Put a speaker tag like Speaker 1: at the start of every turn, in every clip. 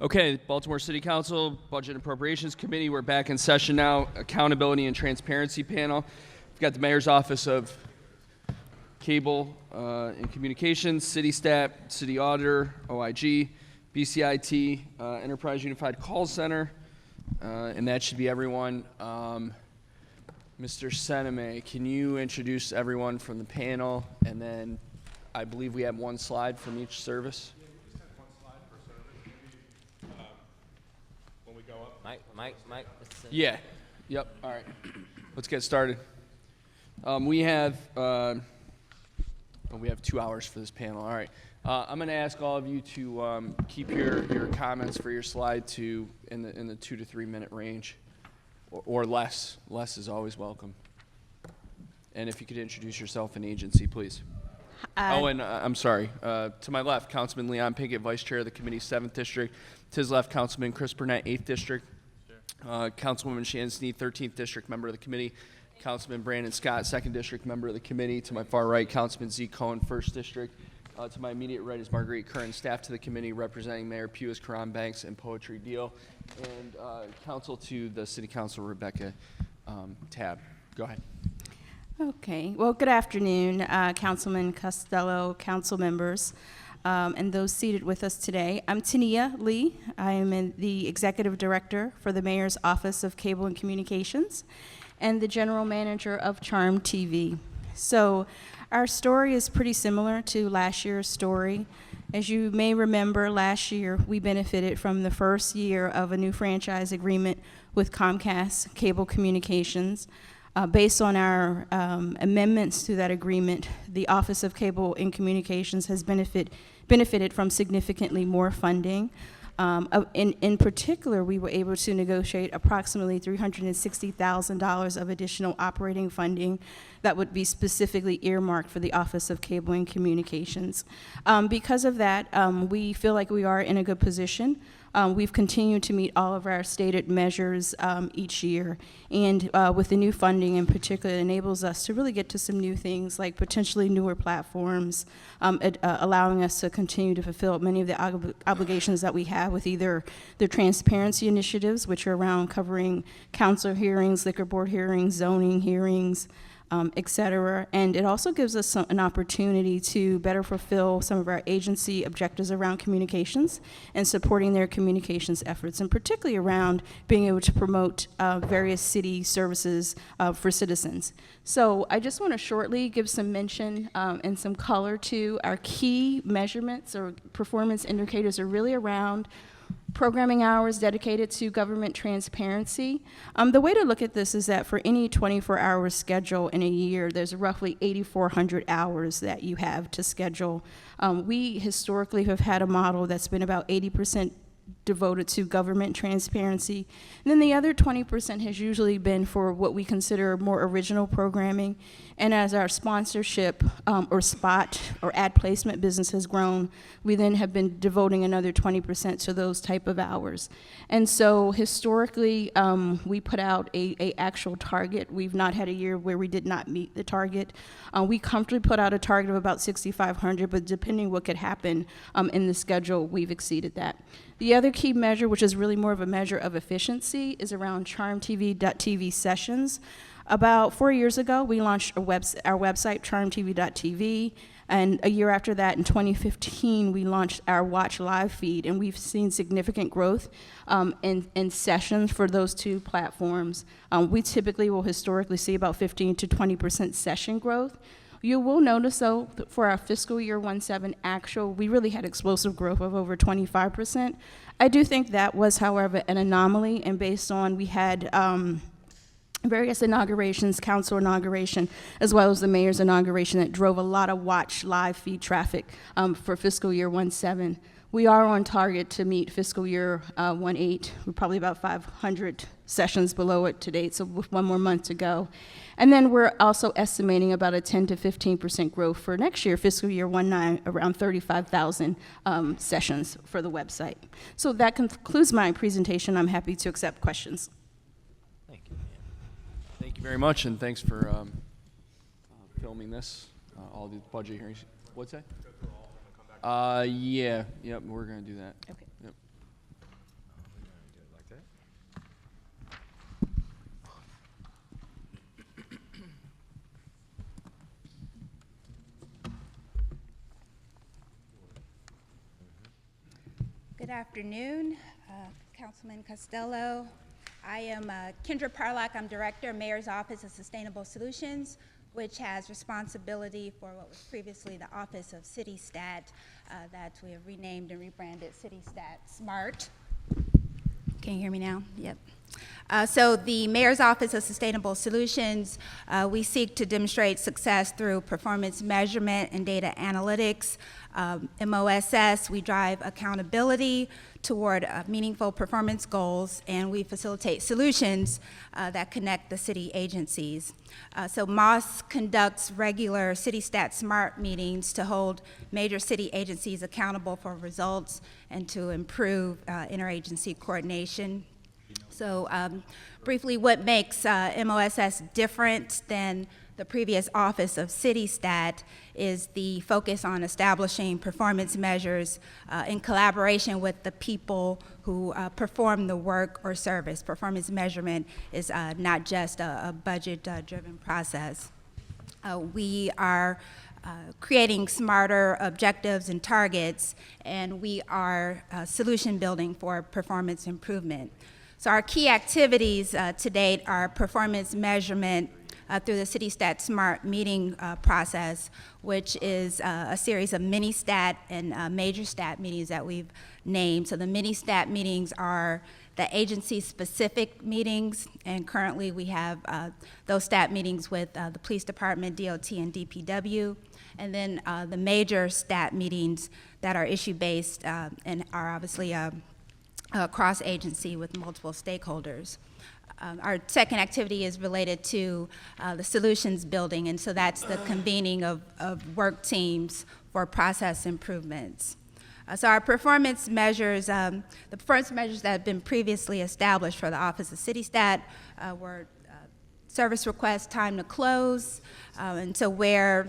Speaker 1: Okay, Baltimore City Council Budget and Appropriations Committee. We're back in session now. Accountability and Transparency Panel. We've got the Mayor's Office of Cable and Communications, City Stat, City Auditor, OIG, BCIT, Enterprise Unified Call Center, and that should be everyone. Mr. Seneme, can you introduce everyone from the panel? And then I believe we have one slide from each service.
Speaker 2: Mike.
Speaker 1: Yeah. Yep. All right. Let's get started. We have 2 hours for this panel. All right. I'm going to ask all of you to keep your comments for your slide in the 2 to 3 minute range, or less. Less is always welcome. And if you could introduce yourself and agency, please. I'm sorry. To my left, Councilman Leon Pinkett, Vice Chair of the Committee, 7th District. To his left, Councilman Chris Burnett, 8th District. Councilwoman Shannon Sneed, 13th District, member of the committee. Councilman Brandon Scott, 2nd District, member of the committee. To my far right, Councilman Z. Cohen, 1st District. To my immediate right is Marguerite Curran, staff to the committee, representing Mayor Pewis, Karan Banks, and Poetry Deal. And counsel to the City Council, Rebecca Tabb. Go ahead.
Speaker 3: Okay. Well, good afternoon, Councilman Costello, council members, and those seated with us today. I'm Tania Lee. I am the Executive Director for the Mayor's Office of Cable and Communications and the General Manager of Charm TV. So our story is pretty similar to last year's story. As you may remember, last year we benefited from the first year of a new franchise agreement with Comcast Cable Communications. Based on our amendments to that agreement, the Office of Cable and Communications has benefited from significantly more funding. In particular, we were able to negotiate approximately $360,000 of additional operating funding that would be specifically earmarked for the Office of Cable and Communications. Because of that, we feel like we are in a good position. We've continued to meet all of our stated measures each year, and with the new funding in particular, it enables us to really get to some new things like potentially newer platforms, allowing us to continue to fulfill many of the obligations that we have with either the transparency initiatives, which are around covering council hearings, liquor board hearings, zoning hearings, et cetera. And it also gives us an opportunity to better fulfill some of our agency objectives around communications and supporting their communications efforts, and particularly around being able to promote various city services for citizens. So I just want to shortly give some mention and some color to our key measurements or performance indicators are really around programming hours dedicated to government transparency. The way to look at this is that for any 24-hour schedule in a year, there's roughly 8,400 hours that you have to schedule. We historically have had a model that's been about 80% devoted to government transparency. And then the other 20% has usually been for what we consider more original programming. And as our sponsorship or spot or ad placement business has grown, we then have been devoting another 20% to those type of hours. And so historically, we put out a actual target. We've not had a year where we did not meet the target. We comfortably put out a target of about 6,500, but depending what could happen in the schedule, we've exceeded that. The other key measure, which is really more of a measure of efficiency, is around charmtv.tv sessions. About 4 years ago, we launched our website, charmtv.tv, and a year after that, in 2015, we launched our Watch Live feed, and we've seen significant growth in sessions for those two platforms. We typically will historically see about 15 to 20% session growth. You will notice, though, for our fiscal year 17 actual, we really had explosive growth of over 25%. I do think that was, however, an anomaly, and based on we had various inaugurations, council inauguration, as well as the mayor's inauguration that drove a lot of Watch Live feed traffic for fiscal year 17. We are on target to meet fiscal year 18. We're probably about 500 sessions below it to date, so with one more month to go. And then we're also estimating about a 10 to 15% growth for next year, fiscal year 19, around 35,000 sessions for the website. So that concludes my presentation. I'm happy to accept questions.
Speaker 1: Thank you. Thank you very much, and thanks for filming this, all the budget hearings. What's that? Yep, we're gonna do that.
Speaker 3: Okay.
Speaker 1: Yep.
Speaker 2: Good afternoon, Councilman Costello. I am Kendra Parlock. I'm Director, Mayor's Office of Sustainable Solutions, which has responsibility for what was previously the Office of City Stat that we have renamed and rebranded City Stat Smart. Can you hear me now? Yep. So the Mayor's Office of Sustainable Solutions, we seek to demonstrate success through performance measurement and data analytics. MOSS, we drive accountability toward meaningful performance goals, and we facilitate solutions that connect the city agencies. So MOSS conducts regular City Stat Smart meetings to hold major city agencies accountable for results and to improve interagency coordination. So briefly, what makes MOSS different than the previous Office of City Stat is the focus on establishing performance measures in collaboration with the people who perform the work or service. Performance measurement is not just a budget-driven process. We are creating smarter objectives and targets, and we are solution building for performance improvement. So our key activities to date are performance measurement through the City Stat Smart meeting process, which is a series of mini stat and major stat meetings that we've named. So the mini stat meetings are the agency-specific meetings, and currently we have those stat meetings with the police department, DOT, and DPW, and then the major stat meetings that are issue-based and are obviously cross-agency with multiple stakeholders. Our second activity is related to the solutions building, and so that's the convening of work teams for process improvements. So our performance measures, the performance measures that have been previously established for the Office of City Stat were service request time to close, and so where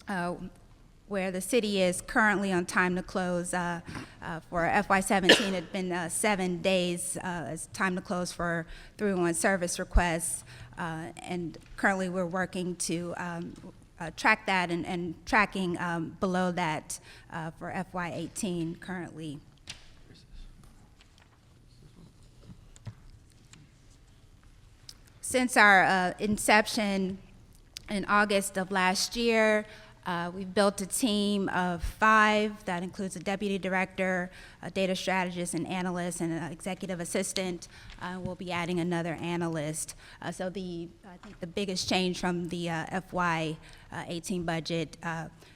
Speaker 2: the city is currently on time to close for FY19, it's been 7 days as time to close for through on service requests, and currently we're working to track that and tracking below that for FY18 currently. Since our inception in August of last year, we've built a team of 5 that includes a deputy director, a data strategist, an analyst, and an executive assistant. We'll be adding another analyst. So I think the biggest change from the FY18 budget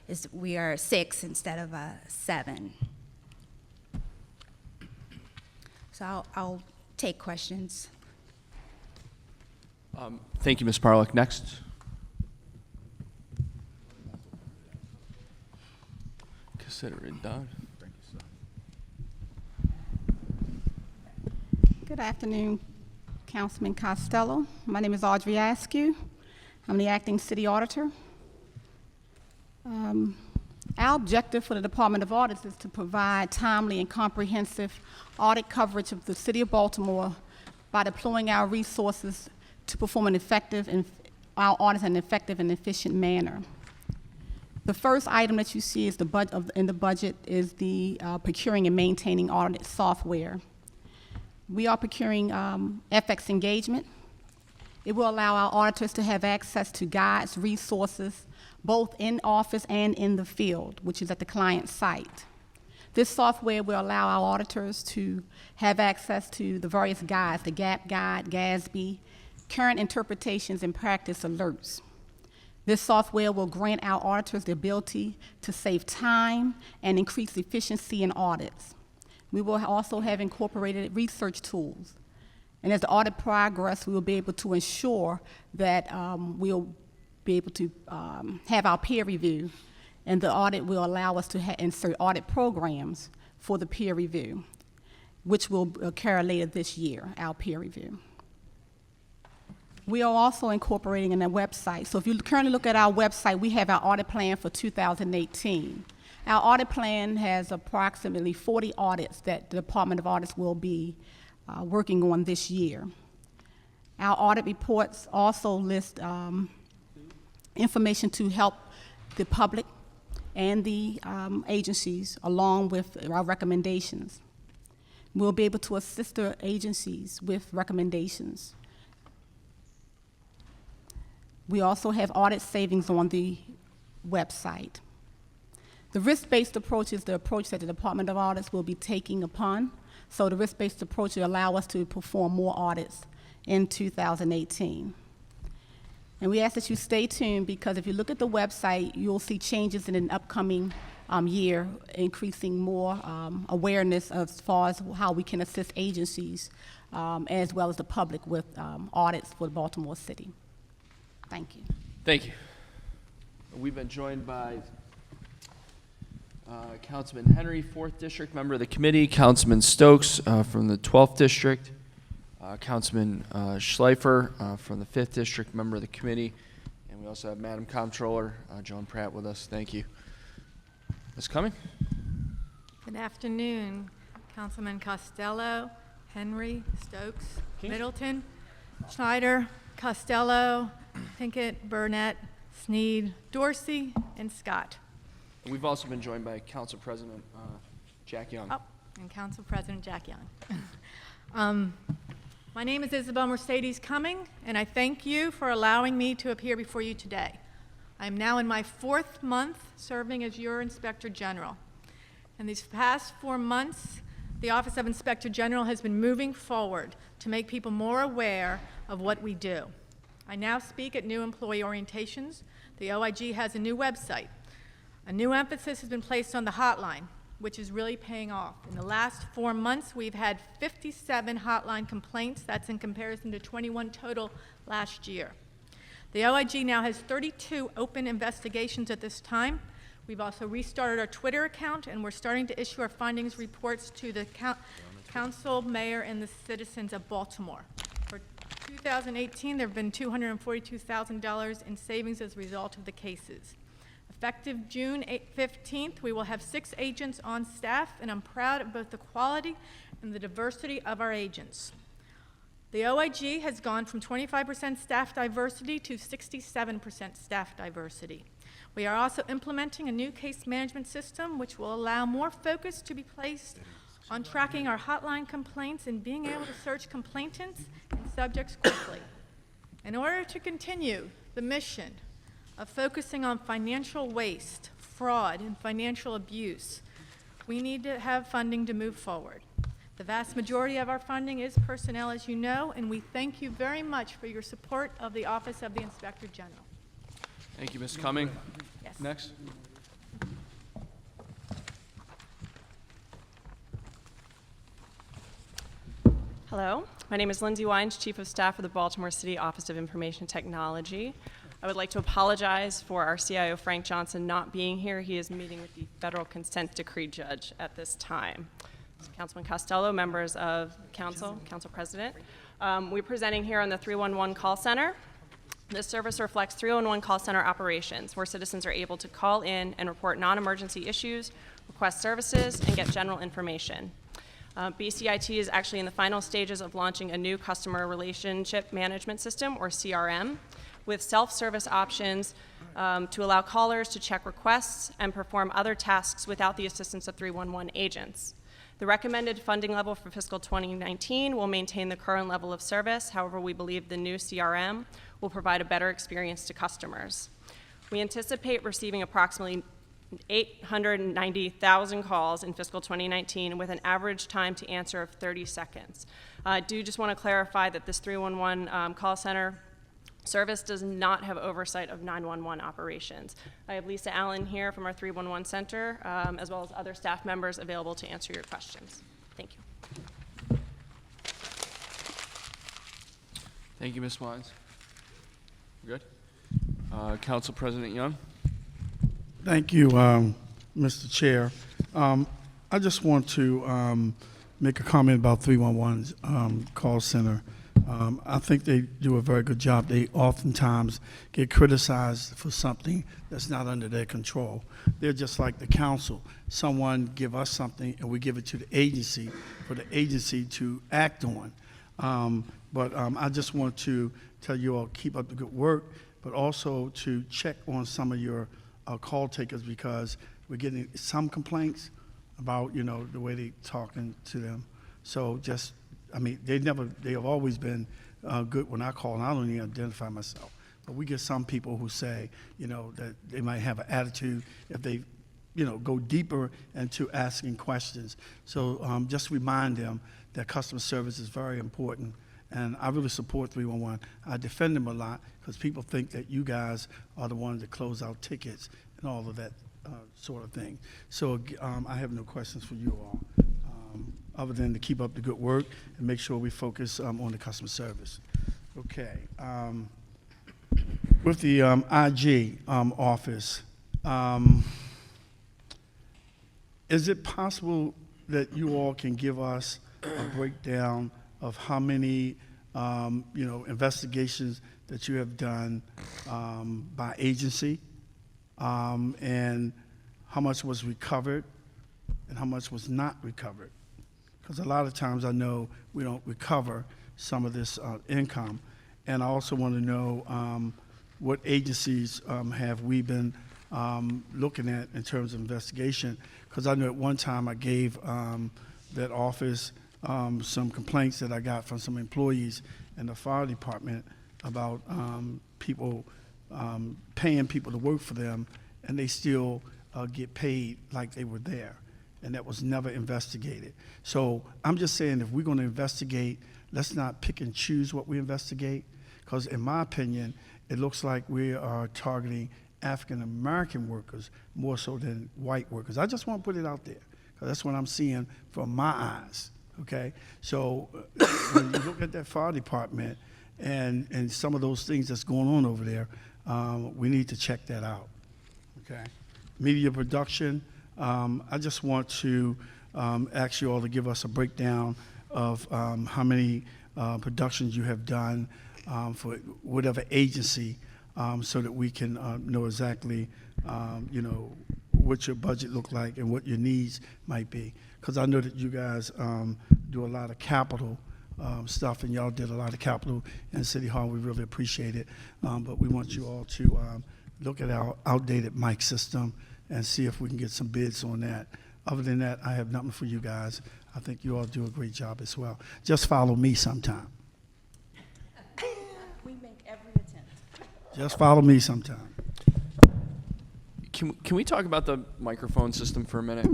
Speaker 2: is we are 6 instead of 7. So I'll take questions.
Speaker 1: Thank you, Ms. Parlock. Next. Consider it done.
Speaker 4: Good afternoon, Councilman Costello. My name is Audrey Askew. I'm the acting city auditor. Our objective for the Department of Audits is to provide timely and comprehensive audit coverage of the city of Baltimore by deploying our resources to perform our audits in an effective and efficient manner. The first item that you see is in the budget is the procuring and maintaining audit software. We are procuring FX Engagement. It will allow our auditors to have access to guides, resources, both in office and in the field, which is at the client site. This software will allow our auditors to have access to the various guides, the GAP guide, GASB, current interpretations and practice alerts. This software will grant our auditors the ability to save time and increase efficiency in audits. We will also have incorporated research tools. And as the audit progresses, we will be able to ensure that we'll be able to have our peer review, and the audit will allow us to insert audit programs for the peer review, which will occur later this year, our peer review. We are also incorporating in a website. So if you currently look at our website, we have our audit plan for 2018. Our audit plan has approximately 40 audits that the Department of Audits will be working on this year. Our audit reports also list information to help the public and the agencies along with our recommendations. We'll be able to assist the agencies with recommendations. We also have audit savings on the website. The risk-based approach is the approach that the Department of Audits will be taking upon. So the risk-based approach will allow us to perform more audits in 2018. And we ask that you stay tuned, because if you look at the website, you'll see changes in an upcoming year, increasing more awareness as far as how we can assist agencies as well as the public with audits for Baltimore City. Thank you.
Speaker 1: Thank you. We've been joined by Councilman Henry, 4th District, member of the committee, Councilman Stokes from the 12th District, Councilman Schleifer from the 5th District, member of the committee, and we also have Madam Comptroller Joan Pratt with us. Thank you. Ms. Cumming?
Speaker 5: Good afternoon, Councilman Costello, Henry, Stokes, Middleton, Schneider, Costello, Pinkett, Burnett, Sneed, Dorsey, and Scott.
Speaker 1: We've also been joined by Council President Jack Young.
Speaker 5: Oh, and Council President Jack Young. My name is Isabel Mercedes Cumming, and I thank you for allowing me to appear before you today. I'm now in my 4th month serving as your Inspector General. In these past 4 months, the Office of Inspector General has been moving forward to make people more aware of what we do. I now speak at new employee orientations. The OIG has a new website. A new emphasis has been placed on the hotline, which is really paying off. In the last 4 months, we've had 57 hotline complaints. That's in comparison to 21 total last year. The OIG now has 32 open investigations at this time. We've also restarted our Twitter account, and we're starting to issue our findings reports to the council, mayor, and the citizens of Baltimore. For 2018, there have been $242,000 in savings as a result of the cases. Effective June 15th, we will have 6 agents on staff, and I'm proud of both the quality and the diversity of our agents. The OIG has gone from 25% staff diversity to 67% staff diversity. We are also implementing a new case management system which will allow more focus to be placed on tracking our hotline complaints and being able to search complainants and subjects quickly. In order to continue the mission of focusing on financial waste, fraud, and financial abuse, we need to have funding to move forward. The vast majority of our funding is personnel, as you know, and we thank you very much for your support of the Office of the Inspector General.
Speaker 1: Thank you, Ms. Cumming.
Speaker 5: Yes.
Speaker 1: Next.
Speaker 6: Hello, my name is Lindsay Wines, Chief of Staff for the Baltimore City Office of Information Technology. I would like to apologize for our CIO, Frank Johnson, not being here. He is meeting with the federal consent decree judge at this time. Councilman Costello, members of council, council president. We're presenting here on the 311 call center. This service reflects 311 call center operations, where citizens are able to call in and report non-emergency issues, request services, and get general information. BCIT is actually in the final stages of launching a new customer relationship management system, or CRM, with self-service options to allow callers to check requests and perform other tasks without the assistance of 311 agents. The recommended funding level for fiscal 2019 will maintain the current level of service. However, we believe the new CRM will provide a better experience to customers. We anticipate receiving approximately 890,000 calls in fiscal 2019 with an average time to answer of 30 seconds. I do just want to clarify that this 311 call center service does not have oversight of 911 operations. I have Lisa Allen here from our 311 center, as well as other staff members available to answer your questions. Thank you.
Speaker 1: Thank you, Ms. Wines. Good. Council President Young.
Speaker 7: Thank you, Mr. Chair. I just want to make a comment about 311's call center. I think they do a very good job. They oftentimes get criticized for something that's not under their control. They're just like the council. Someone give us something and we give it to the agency for the agency to act on. But I just want to tell you all, keep up the good work, but also to check on some of your call takers, because we're getting some complaints about, the way they talking to them. So just, I mean, they have always been good when I call, and I don't even identify myself. But we get some people who say, you know, that they might have an attitude if they, you know, go deeper into asking questions. So just remind them that customer service is very important. And I really support 311. I defend them a lot because people think that you guys are the ones that close out tickets and all of that sort of thing. So I have no questions for you all, other than to keep up the good work and make sure we focus on the customer service. Okay. With the IG office, is it possible that you all can give us a breakdown of how many, you know, investigations that you have done by agency, and how much was recovered and how much was not recovered? Because a lot of times I know we don't recover some of this income. And I also want to know what agencies have we been looking at in terms of investigation, because I know at one time I gave that office some complaints that I got from some employees in the fire department about people paying people to work for them, and they still get paid like they were there, and that was never investigated. So I'm just saying, if we're going to investigate, let's not pick and choose what we investigate, because in my opinion, it looks like we are targeting African-American workers more so than white workers. I just want to put it out there, because that's what I'm seeing from my eyes, okay? So when you look at that fire department and some of those things that's going on over there, we need to check that out, okay? Media production, I just want to ask you all to give us a breakdown of how many productions you have done for whatever agency, so that we can know exactly, you know, what your budget look like and what your needs might be. Because I know that you guys do a lot of capital stuff, and y'all did a lot of capital in City Hall. We really appreciate it. But we want you all to look at our outdated mic system and see if we can get some bids on that. Other than that, I have nothing for you guys. I think you all do a great job as well. Just follow me sometime.
Speaker 3: We make every attempt.
Speaker 7: Just follow me sometime.
Speaker 1: Can we talk about the microphone system for a minute?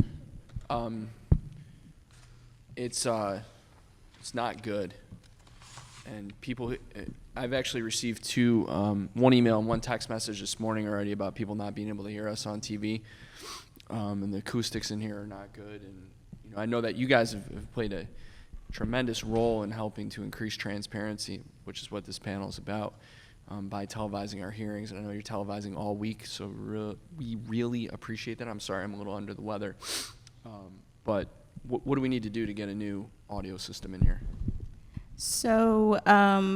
Speaker 1: It's not good, and people. I've actually received one email and one text message this morning already about people not being able to hear us on TV, and the acoustics in here are not good. And you know, I know that you guys have played a tremendous role in helping to increase transparency, which is what this panel is about, by televising our hearings. And I know you're televising all week, so we really appreciate that. I'm sorry, I'm a little under the weather, but what do we need to do to get a new audio system in here?
Speaker 3: So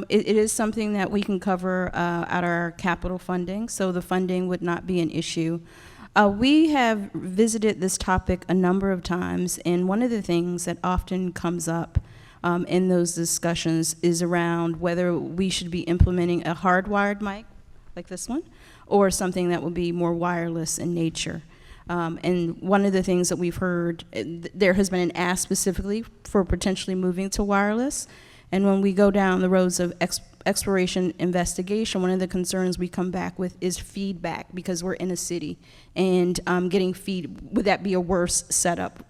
Speaker 3: it is something that we can cover at our capital funding, so the funding would not be an issue. We have visited this topic a number of times, and one of the things that often comes up in those discussions is around whether we should be implementing a hardwired mic, like this one, or something that would be more wireless in nature. And one of the things that we've heard, there has been an ask specifically for potentially moving to wireless. And when we go down the roads of exploration investigation, one of the concerns we come back with is feedback, because we're in a city, and getting would that be a worse setup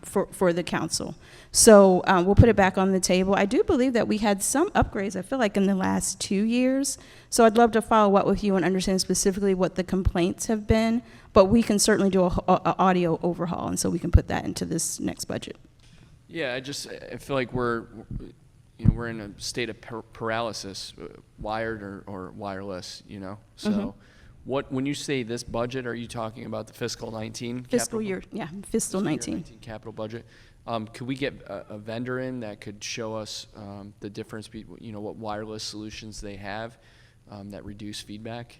Speaker 3: for the council? So we'll put it back on the table. I do believe that we had some upgrades, I feel like, in the last 2 years. So I'd love to follow up with you and understand specifically what the complaints have been, but we can certainly do a audio overhaul, and so we can put that into this next budget.
Speaker 1: Yeah, I feel like we're in a state of paralysis, wired or wireless, you know? So when you say this budget, are you talking about the fiscal 19?
Speaker 3: Fiscal year, yeah, fiscal 19.
Speaker 1: Capital budget. Could we get a vendor in that could show us the difference between, what wireless solutions they have that reduce feedback?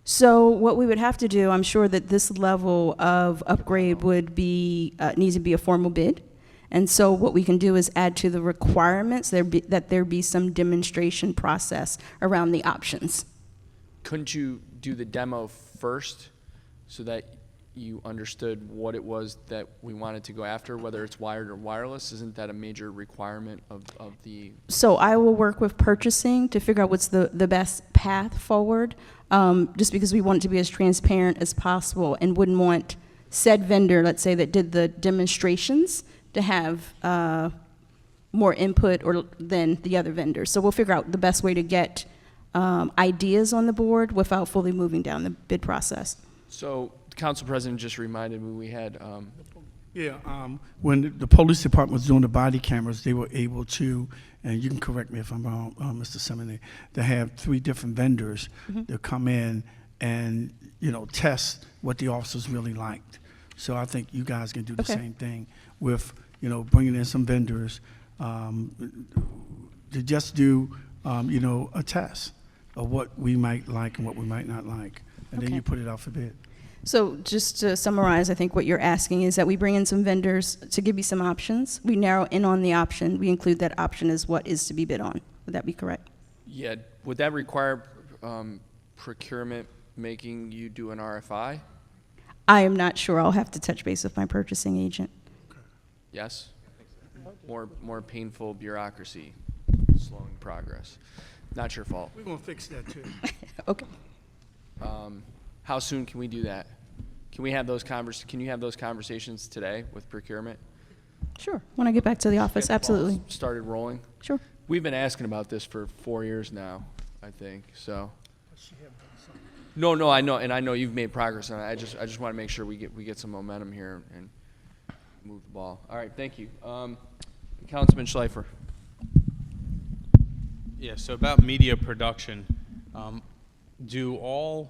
Speaker 3: So what we would have to do, I'm sure that this level of upgrade would needs to be a formal bid. And so what we can do is add to the requirements that there be some demonstration process around the options.
Speaker 1: Couldn't you do the demo first so that you understood what it was that we wanted to go after, whether it's wired or wireless? Isn't that a major requirement of the?
Speaker 3: So I will work with purchasing to figure out what's the best path forward, just because we want it to be as transparent as possible and wouldn't want said vendor, let's say, that did the demonstrations to have more input than the other vendors. So we'll figure out the best way to get ideas on the board without fully moving down the bid process.
Speaker 1: So the council president just reminded me we had,
Speaker 7: When the police department was doing the body cameras, they were able to, and you can correct me if I'm wrong, Mr. Seminary, to have 3 different vendors to come in and, test what the officers really liked. So I think you guys can do the
Speaker 3: Okay.
Speaker 7: same thing with, bringing in some vendors to just do, a test of what we might like and what we might not like. And then
Speaker 3: Okay.
Speaker 7: you put it out for bid.
Speaker 3: So just to summarize, I think what you're asking is that we bring in some vendors to give you some options. We narrow in on the option. We include that option as what is to be bid on. Would that be correct?
Speaker 1: yeah, would that require procurement making you do an RFI?
Speaker 3: I am not sure. I'll have to touch base with my purchasing agent.
Speaker 1: Yes? More painful bureaucracy, slowing progress. Not your fault.
Speaker 7: We're going to fix that too.
Speaker 3: Okay.
Speaker 1: How soon can we do that? Can you have those conversations today with procurement?
Speaker 3: Sure. When I get back to the office,
Speaker 1: Get the balls
Speaker 3: absolutely.
Speaker 1: started rolling?
Speaker 3: Sure.
Speaker 1: We've been asking about this for 4 years now, I think, so. No, I know, and I know you've made progress on it. I just want to make sure we get some momentum here and move the ball. All right, thank you. Councilman Schleifer.
Speaker 8: Yeah, so about media production, do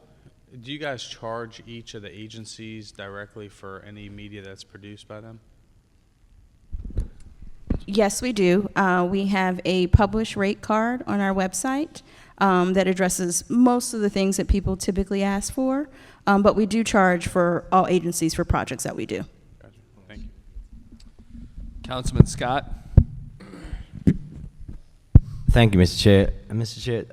Speaker 8: you guys charge each of the agencies directly for any media that's produced by them?
Speaker 3: Yes, we do. We have a publish rate card on our website that addresses most of the things that people typically ask for, but we do charge for all agencies for projects that we do.
Speaker 8: Gotcha. Thank you.
Speaker 1: Councilman Scott.
Speaker 9: Thank you, Mr. Chair. Mr.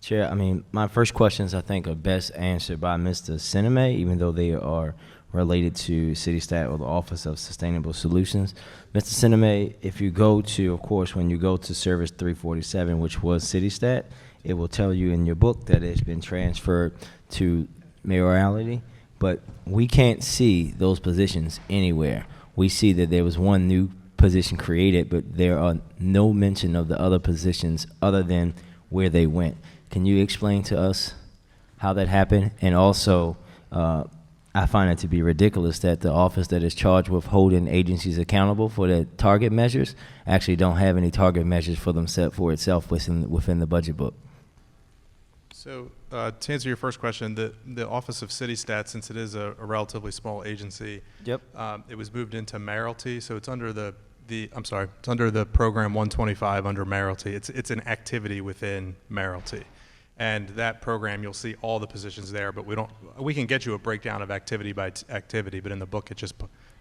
Speaker 9: Chair, I mean, my first questions I think are best answered by Mr. Sinema, even though they are related to city staff or the Office of Sustainable Solutions. Mr. Sinema, if you go to, of course, when you go to Service 347, which was city stat, it will tell you in your book that it's been transferred to mayoralty, but we can't see those positions anywhere. We see that there was one new position created, but there are no mention of the other positions other than where they went. Can you explain to us how that happened? And also, I find it to be ridiculous that the office that is charged with holding agencies accountable for the target measures actually don't have any target measures for themselves for itself within the budget book.
Speaker 10: So to answer your first question, the Office of City Stats, since it is a relatively small agency,
Speaker 9: Yep.
Speaker 10: It was moved into mayoralty, so it's under it's under the program 125 under mayoralty. It's an activity within mayoralty. And that program, you'll see all the positions there, but we can get you a breakdown of activity by activity, but in the book it just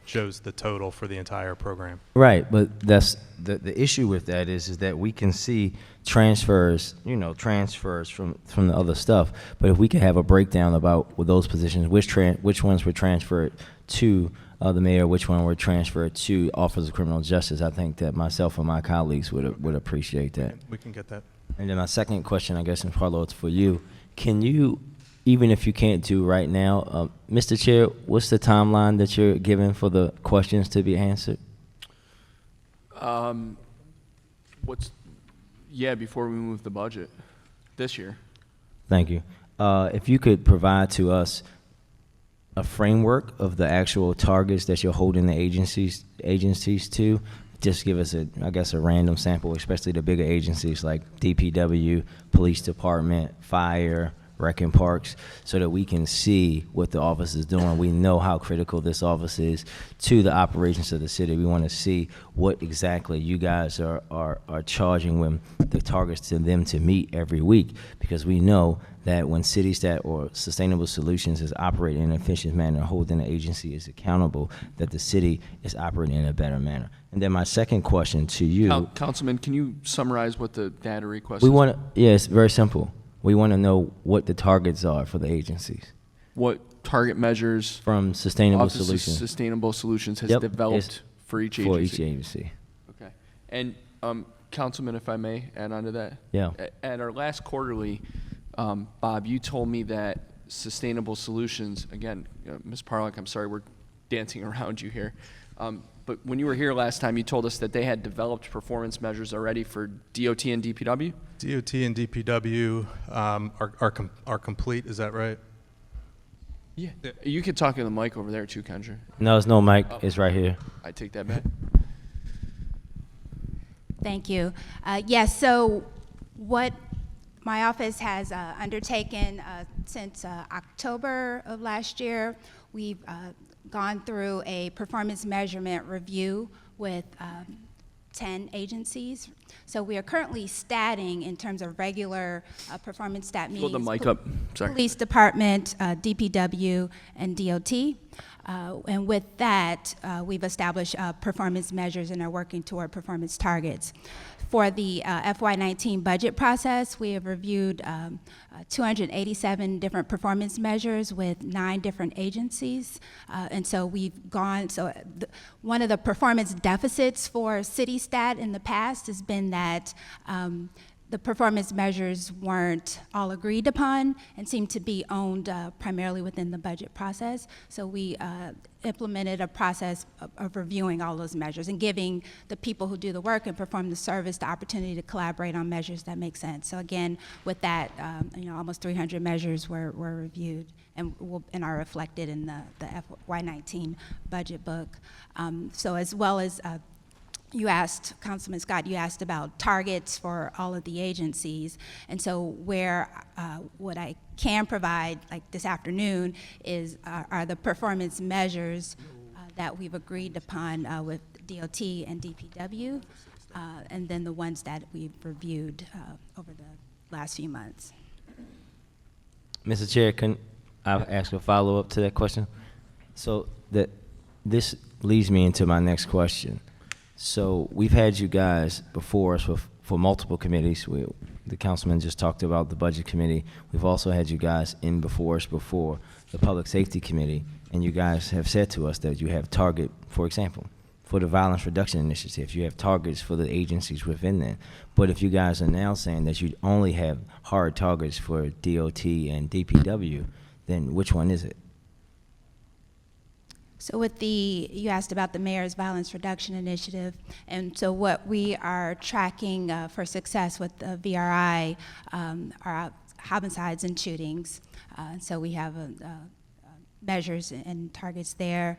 Speaker 10: shows the total for the entire program.
Speaker 9: Right, but that's the issue with that is that we can see transfers from the other stuff. But if we could have a breakdown about with those positions, which ones were transferred to the mayor, which one were transferred to Office of Criminal Justice, I think that myself and my colleagues would appreciate that.
Speaker 10: We can get that.
Speaker 9: And then my second question, I guess, and Carlo, it's for you. Can you, even if you can't do right now, Mr. Chair, what's the timeline that you're given for the questions to be answered?
Speaker 1: Before we move the budget this year.
Speaker 9: Thank you. If you could provide to us a framework of the actual targets that you're holding the agencies to, just give us a random sample, especially the bigger agencies like DPW, Police Department, Fire, Rec and Parks, so that we can see what the office is doing. We know how critical this office is to the operations of the city. We want to see what exactly you guys are charging with the targets to them to meet every week, because we know that when City Stat or Sustainable Solutions is operating in an efficient manner, holding the agency is accountable, that the city is operating in a better manner. And then my second question to you.
Speaker 1: Councilman, can you summarize what the data request is?
Speaker 9: It's very simple. We want to know what the targets are for the agencies.
Speaker 1: What target measures
Speaker 9: from Sustainable
Speaker 1: Office of
Speaker 9: Solutions.
Speaker 1: Sustainable Solutions has
Speaker 9: Yep,
Speaker 1: developed
Speaker 9: it's
Speaker 1: for each
Speaker 9: For
Speaker 1: agency?
Speaker 9: each agency.
Speaker 1: Okay. And Councilman, if I may add on to that?
Speaker 9: Yeah.
Speaker 1: At our last quarterly, Bob, you told me that Sustainable Solutions, again, Ms. Parlock, I'm sorry, we're dancing around you here. But when you were here last time, you told us that they had developed performance measures already for DOT and DPW?
Speaker 10: DOT and DPW are complete, is that right?
Speaker 1: Yeah. You could talk in the mic over there too, Kendra.
Speaker 9: No, it's no mic. It's right here.
Speaker 1: I take that back.
Speaker 2: Thank you. Yes, so what my office has undertaken since October of last year, we've gone through a performance measurement review with 10 agencies. So we are currently statting in terms of regular performance stat meetings.
Speaker 1: Hold the mic up. Sorry.
Speaker 2: Police Department, DPW, and DOT. And with that, we've established performance measures and are working toward performance targets. For the FY19 budget process, we have reviewed 287 different performance measures with 9 different agencies. And so we've gone, one of the performance deficits for city stat in the past has been that the performance measures weren't all agreed upon and seemed to be owned primarily within the budget process. So we implemented a process of reviewing all those measures and giving the people who do the work and perform the service the opportunity to collaborate on measures that make sense. So again, with that, almost 300 measures were reviewed and are reflected in the FY19 budget book. So as well as you asked, Councilman Scott, you asked about targets for all of the agencies. And so what I can provide, like this afternoon, are the performance measures that we've agreed upon with DOT and DPW, and then the ones that we've reviewed over the last few months.
Speaker 9: Mr. Chair, can I ask a follow-up to that question? So this leads me into my next question. So we've had you guys before us for multiple committees. The councilman just talked about the budget committee. We've also had you guys in before us before the public safety committee, and you guys have said to us that you have target, for example, for the violence reduction initiative, you have targets for the agencies within that. But if you guys are now saying that you only have hard targets for DOT and DPW, then which one is it?
Speaker 2: So you asked about the Mayor's Violence Reduction Initiative, and so what we are tracking for success with the VRI are homicides and shootings. So we have measures and targets there.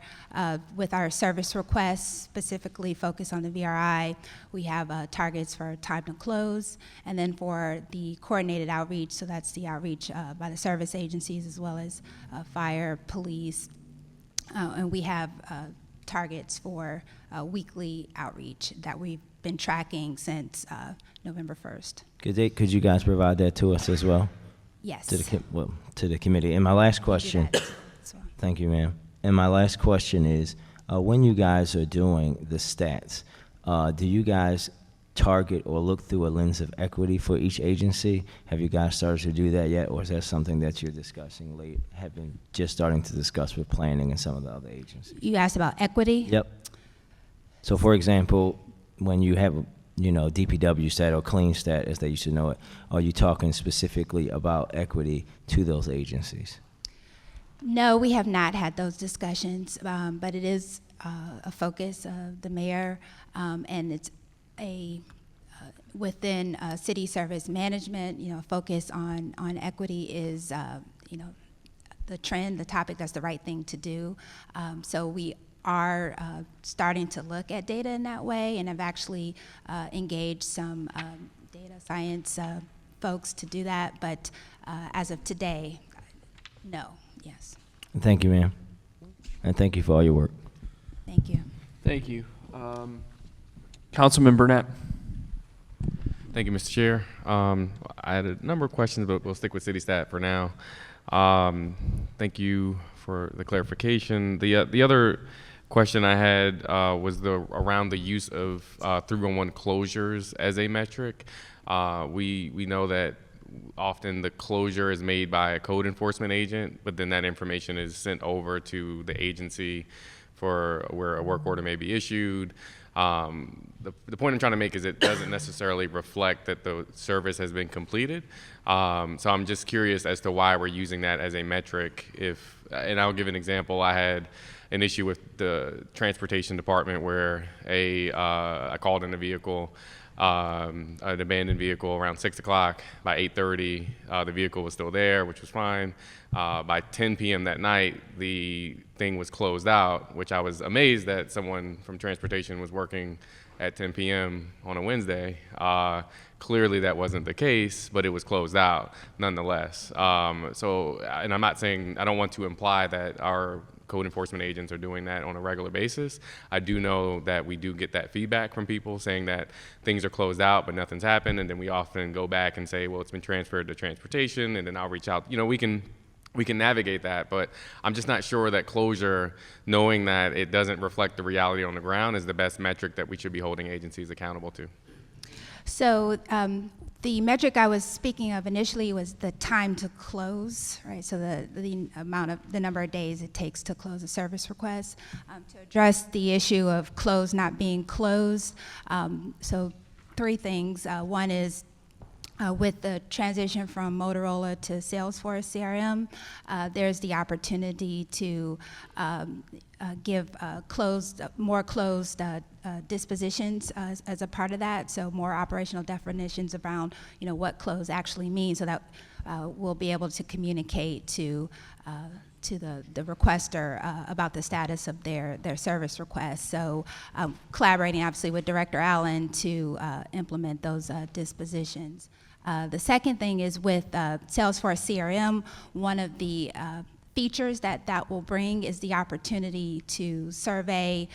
Speaker 2: With our service requests, specifically focused on the VRI, we have targets for time to close, and then for the coordinated outreach, so that's the outreach by the service agencies as well as fire, police, and we have targets for weekly outreach that we've been tracking since November 1st.
Speaker 9: Could you guys provide that to us as well?
Speaker 2: Yes.
Speaker 9: To the committee. And my last question. Thank you, ma'am. And my last question is, when you guys are doing the stats, do you guys target or look through a lens of equity for each agency? Have you guys started to do that yet, or is that something that you're discussing have been just starting to discuss with planning and some of the other agencies?
Speaker 2: You asked about equity?
Speaker 9: Yep. So for example, when you have DPW stat or clean stat, as they used to know it, are you talking specifically about equity to those agencies?
Speaker 2: No, we have not had those discussions, but it is a focus of the mayor, and it's within city service management, focus on equity is, the trend, the topic, that's the right thing to do. So we are starting to look at data in that way, and have actually engaged some data science folks to do that, but as of today, no, yes.
Speaker 9: Thank you, ma'am. And thank you for all your work.
Speaker 2: Thank you.
Speaker 1: Thank you. Councilman Burnett.
Speaker 11: Thank you, Mr. Chair. I had a number of questions, but we'll stick with city stat for now. Thank you for the clarification. The other question I had was around the use of 311 closures as a metric. We know that often the closure is made by a code enforcement agent, but then that information is sent over to the agency for where a work order may be issued. The point I'm trying to make is it doesn't necessarily reflect that the service has been completed. So I'm just curious as to why we're using that as a metric. And I'll give an example. I had an issue with the transportation department where I called in a vehicle, an abandoned vehicle around 6 o'clock. By 8:30, the vehicle was still there, which was fine. By 10 p.m. that night, the thing was closed out, which I was amazed that someone from transportation was working at 10 p.m. on a Wednesday. Clearly that wasn't the case, but it was closed out nonetheless. And I'm not saying, I don't want to imply that our code enforcement agents are doing that on a regular basis. I do know that we do get that feedback from people saying that things are closed out, but nothing's happened. And then we often go back and say, well, it's been transferred to transportation, and then I'll reach out. We can navigate that, but I'm just not sure that closure, knowing that it doesn't reflect the reality on the ground, is the best metric that we should be holding agencies accountable to.
Speaker 2: So the metric I was speaking of initially was the time to close, right? So the number of days it takes to close a service request. To address the issue of close not being closed, so 3 things. One is with the transition from Motorola to Salesforce CRM, there's the opportunity to give more closed dispositions as a part of that. So more operational definitions around, what close actually means, so that we'll be able to communicate to the requester about the status of their service request. So collaborating obviously with Director Allen to implement those dispositions. The second thing is with Salesforce CRM, one of the features that will bring is the opportunity to survey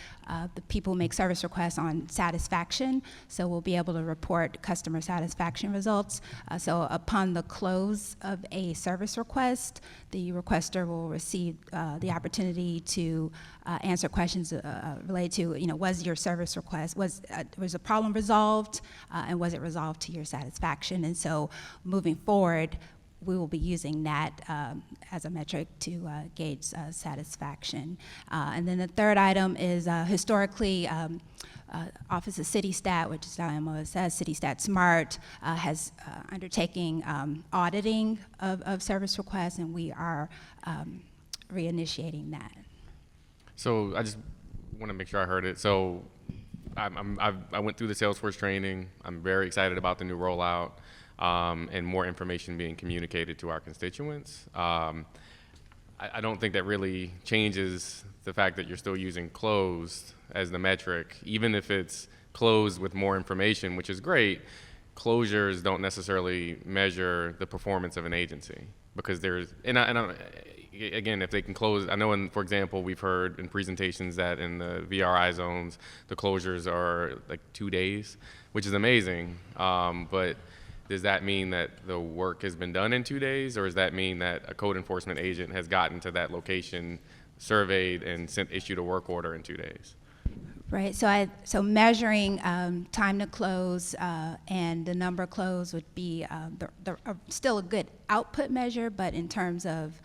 Speaker 2: the people who make service requests on satisfaction. So we'll be able to report customer satisfaction results. So upon the close of a service request, the requester will receive the opportunity to answer questions related to, was your service request, was a problem resolved, and was it resolved to your satisfaction? And so moving forward, we will be using that as a metric to gauge satisfaction. And then the third item is historically, Office of City Stat, which is now MOSS, City Stat Smart, has undertaking auditing of service requests, and we are reinitiating that.
Speaker 11: So I just want to make sure I heard it. So I went through the Salesforce training. I'm very excited about the new rollout. And more information being communicated to our constituents. I don't think that really changes the fact that you're still using closed as the metric, even if it's closed with more information, which is great. Closures don't necessarily measure the performance of an agency, because again, if they can close, I know for example, we've heard in presentations that in the VRI zones, the closures are like 2 days, which is amazing, but does that mean that the work has been done in 2 days, or does that mean that a code enforcement agent has gotten to that location, surveyed, and issued a work order in 2 days?
Speaker 2: Right. So measuring time to close and the number closed would be still a good output measure, but in terms of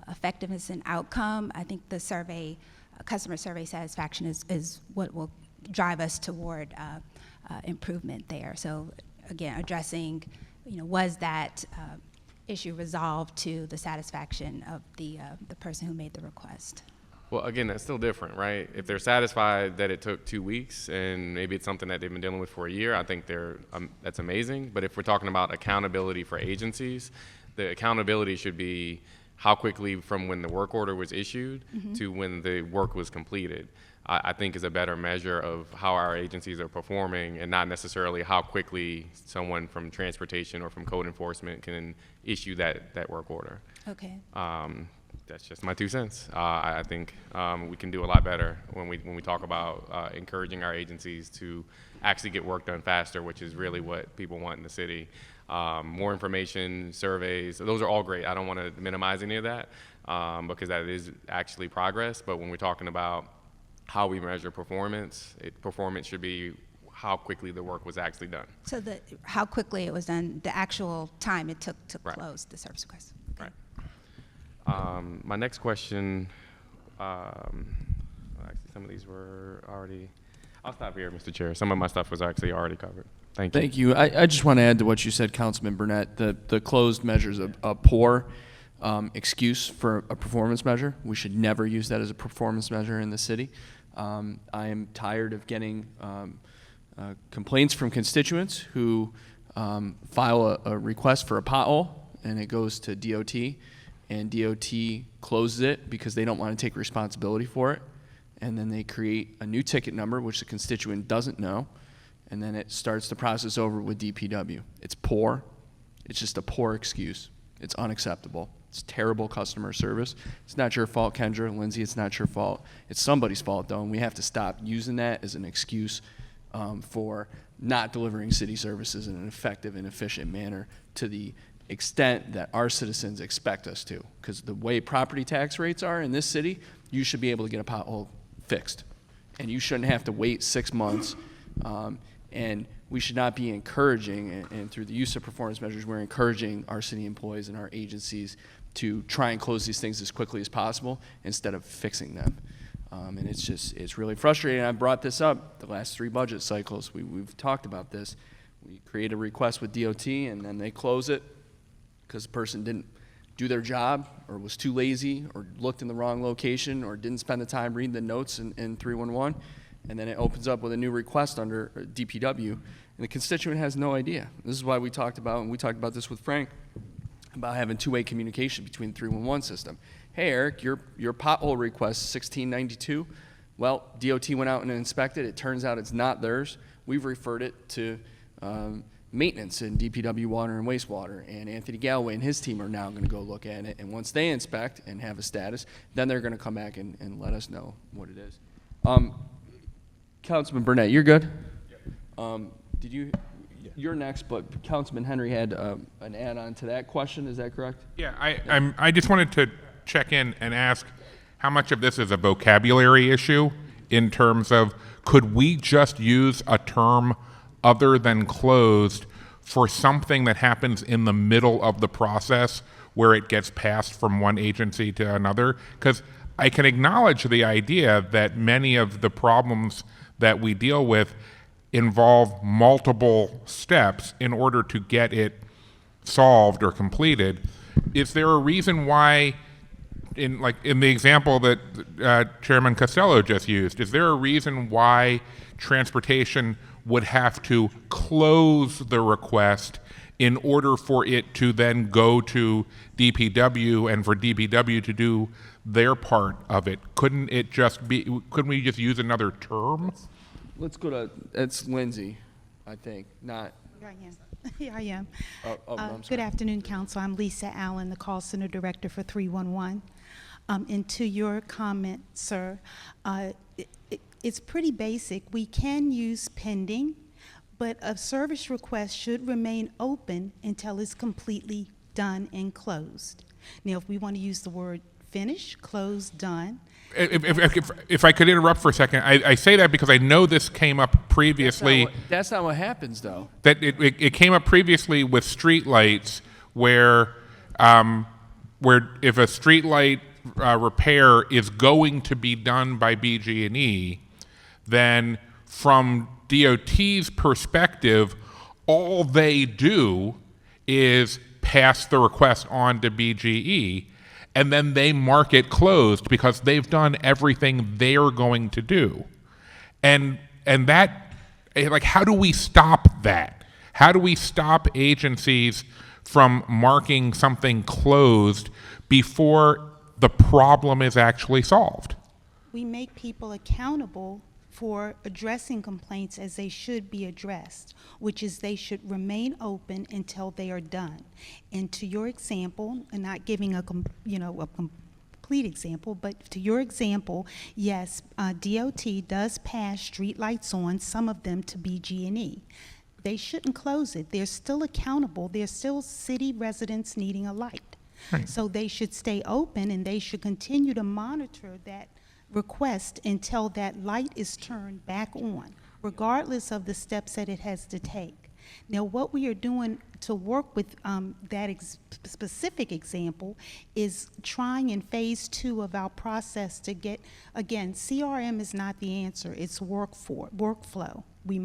Speaker 2: effectiveness and outcome, I think the customer survey satisfaction is what will drive us toward improvement there. So again, addressing, was that issue resolved to the satisfaction of the person who made the request?
Speaker 11: Well, again, that's still different, right? If they're satisfied that it took 2 weeks and maybe it's something that they've been dealing with for a year, I think that's amazing. But if we're talking about accountability for agencies, the accountability should be how quickly from when the work order was issued to when the work was completed. I think is a better measure of how our agencies are performing, and not necessarily how quickly someone from transportation or from code enforcement can issue that work order.
Speaker 2: Okay.
Speaker 11: That's just my 2 cents. I think we can do a lot better when we talk about encouraging our agencies to actually get work done faster, which is really what people want in the city. More information, surveys, those are all great. I don't want to minimize any of that because that is actually progress. But when we're talking about how we measure performance, performance should be how quickly the work was actually done.
Speaker 2: So how quickly it was done, the actual time it took to
Speaker 11: Right.
Speaker 2: close the service request.
Speaker 11: Right. My next question, actually, some of these were already, I'll stop here, Mr. Chair. Some of my stuff was actually already covered. Thank you.
Speaker 1: Thank you. I just want to add to what you said, Councilman Burnett. The closed measure is a poor excuse for a performance measure. We should never use that as a performance measure in the city. I am tired of getting complaints from constituents who file a request for a pothole, and it goes to DOT, and DOT closes it because they don't want to take responsibility for it, and then they create a new ticket number, which the constituent doesn't know, and then it starts the process over with DPW. It's poor. It's just a poor excuse. It's unacceptable. It's terrible customer service. It's not your fault, Kendra, Lindsay, it's not your fault. It's somebody's fault, though, and we have to stop using that as an excuse for not delivering city services in an effective and efficient manner to the extent that our citizens expect us to. Because the way property tax rates are in this city, you should be able to get a pothole fixed. And you shouldn't have to wait 6 months. And we should not be encouraging, and through the use of performance measures, we're encouraging our city employees and our agencies to try and close these things as quickly as possible instead of fixing them. And it's really frustrating. I brought this up the last 3 budget cycles. We've talked about this. We create a request with DOT, and then they close it because the person didn't do their job or was too lazy or looked in the wrong location or didn't spend the time reading the notes in 311. And then it opens up with a new request under DPW, and the constituent has no idea. This is why we talked about, and we talked about this with Frank, about having two-way communication between the 311 system. Hey, Eric, your pothole request 1692. Well, DOT went out and inspected. It turns out it's not theirs. We've referred it to maintenance in DPW water and wastewater, and Anthony Galloway and his team are now going to go look at it. And once they inspect and have a status, then they're going to come back and let us know what it is. Councilman Burnett, you're good? Did you? You're next, but Councilman Henry had an add-on to that question. Is that correct?
Speaker 12: Yeah, I just wanted to check in and ask how much of this is a vocabulary issue in terms of could we just use a term other than closed for something that happens in the middle of the process where it gets passed from one agency to another? Because I can acknowledge the idea that many of the problems that we deal with involve multiple steps in order to get it solved or completed. Is there a reason why, in the example that Chairman Costello just used, is there a reason why transportation would have to close the request in order for it to then go to DPW and for DPW to do their part of it? Couldn't we just use another term?
Speaker 1: Let's go to, it's Lindsay, I think, not.
Speaker 13: Here I am. Here I am.
Speaker 1: I'm sorry.
Speaker 13: Good afternoon, Council. I'm Lisa Allen, the Call Center Director for 311. And to your comment, sir, it's pretty basic. We can use pending, but a service request should remain open until it's completely done and closed. Now, if we want to use the word finish, closed, done.
Speaker 12: If I could interrupt for a second, I say that because I know this came up previously.
Speaker 1: That's not what happens, though.
Speaker 12: That it came up previously with streetlights, where if a streetlight repair is going to be done by BG&E, then from DOT's perspective, all they do is pass the request on to BGE, and then they mark it closed because they've done everything they're going to do. And that, how do we stop that? How do we stop agencies from marking something closed before the problem is actually solved?
Speaker 13: We make people accountable for addressing complaints as they should be addressed, which is they should remain open until they are done. And to your example, and not giving a complete example, but to your example, yes, DOT does pass street lights on, some of them to BG&E. They shouldn't close it. They're still accountable. They're still city residents needing a light.
Speaker 12: Right.
Speaker 13: So they should stay open, and they should continue to monitor that request until that light is turned back on, regardless of the steps that it has to take. Now, what we are doing to work with specific example is trying in phase 2 of our process to get, again, CRM is not the answer, it's workflow. We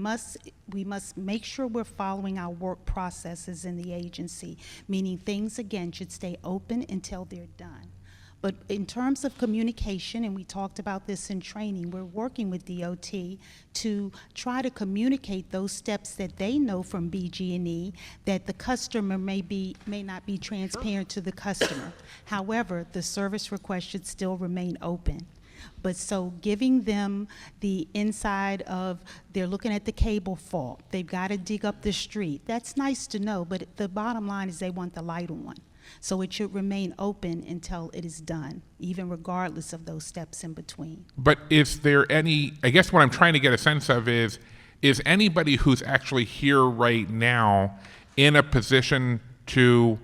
Speaker 13: must make sure we're following our work processes in the agency, meaning things, again, should stay open until they're done. But in terms of communication, and we talked about this in training, we're working with DOT to try to communicate those steps that they know from BG&E that the customer may not be transparent to the customer. However, the service request should still remain open. But so giving them the inside of, they're looking at the cable fault, they've got to dig up the street. That's nice to know, but the bottom line is they want the light on. So it should remain open until it is done, even regardless of those steps in between.
Speaker 12: But is there any, I guess what I'm trying to get a sense of is anybody who's actually here right now in a position to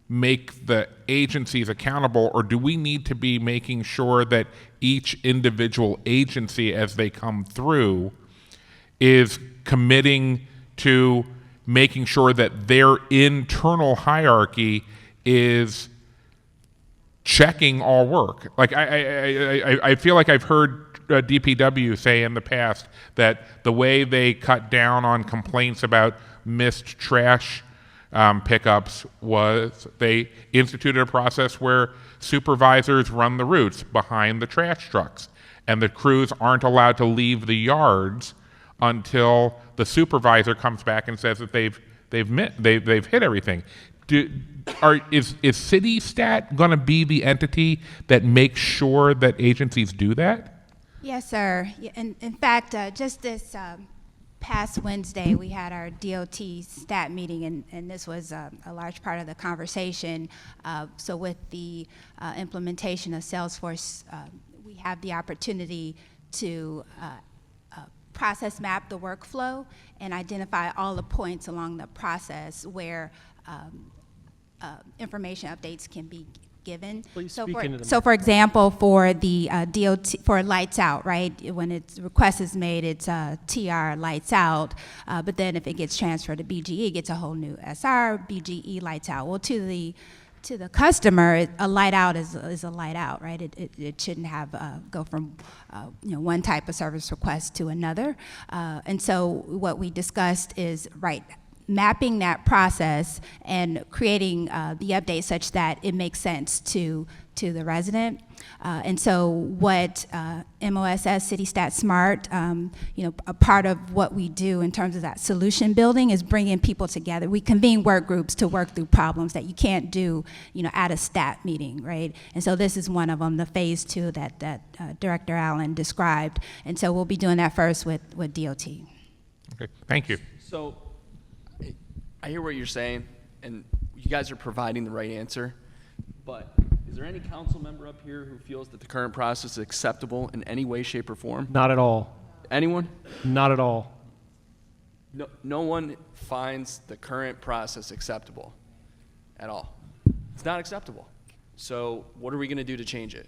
Speaker 12: make the agencies accountable, or do we need to be making sure that each individual agency as they come through is committing to making sure that their internal hierarchy is checking all work? Like I feel like I've heard DPW say in the past that the way they cut down on complaints about missed trash pickups was they instituted a process where supervisors run the routes behind the trash trucks, and the crews aren't allowed to leave the yards until the supervisor comes back and says that they've hit everything. Is City Stat going to be the entity that makes sure that agencies do that?
Speaker 2: Yes, sir. In fact, just this past Wednesday, we had our DOT stat meeting, and this was a large part of the conversation. So with the implementation of Salesforce, we have the opportunity to process map the workflow and identify all the points along the process where information updates can be given.
Speaker 14: Please
Speaker 2: so
Speaker 14: speak into the
Speaker 2: for example, for the DOT, for lights out, right? When its request is made, it's TR lights out, but then if it gets transferred to BGE, it gets a whole new SR, BGE lights out. Well, to the customer, a light out is a light out, right? It shouldn't have go from one type of service request to another. And so what we discussed is, mapping that process and creating the update such that it makes sense to the resident. And so what MOSS City Stat Smart, a part of what we do in terms of that solution building is bringing people together. We convene work groups to work through problems that you can't do, at a stat meeting, right? And so this is one of them, the phase 2 that Director Allen described. And so we'll be doing that first with DOT.
Speaker 12: Okay, thank you.
Speaker 1: So I hear what you're saying, and you guys are providing the right answer, but is there any council member up here who feels that the current process is acceptable in any way, shape, or form?
Speaker 14: Not at all.
Speaker 1: Anyone?
Speaker 14: Not at all.
Speaker 1: No one finds the current process acceptable at all. It's not acceptable. So what are we going to do to change it?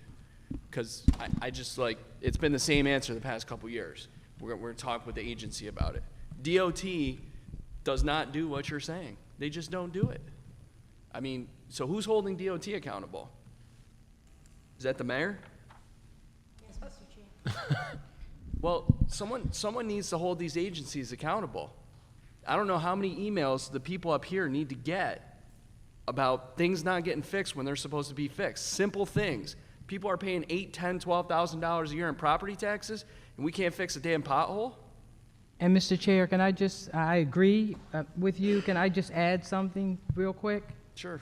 Speaker 1: Because I just it's been the same answer the past couple years. We're going to talk with the agency about it. DOT does not do what you're saying. They just don't do it. I mean, so who's holding DOT accountable? Is that the mayor?
Speaker 2: Yes, Mr. Chair.
Speaker 1: Well, someone needs to hold these agencies accountable. I don't know how many emails the people up here need to get about things not getting fixed when they're supposed to be fixed. Simple things. People are paying $8,000, $10,000, $12,000 a year in property taxes, and we can't fix a damn pothole?
Speaker 15: And Mr. Chair, I agree with you. Can I just add something real quick?
Speaker 1: Sure.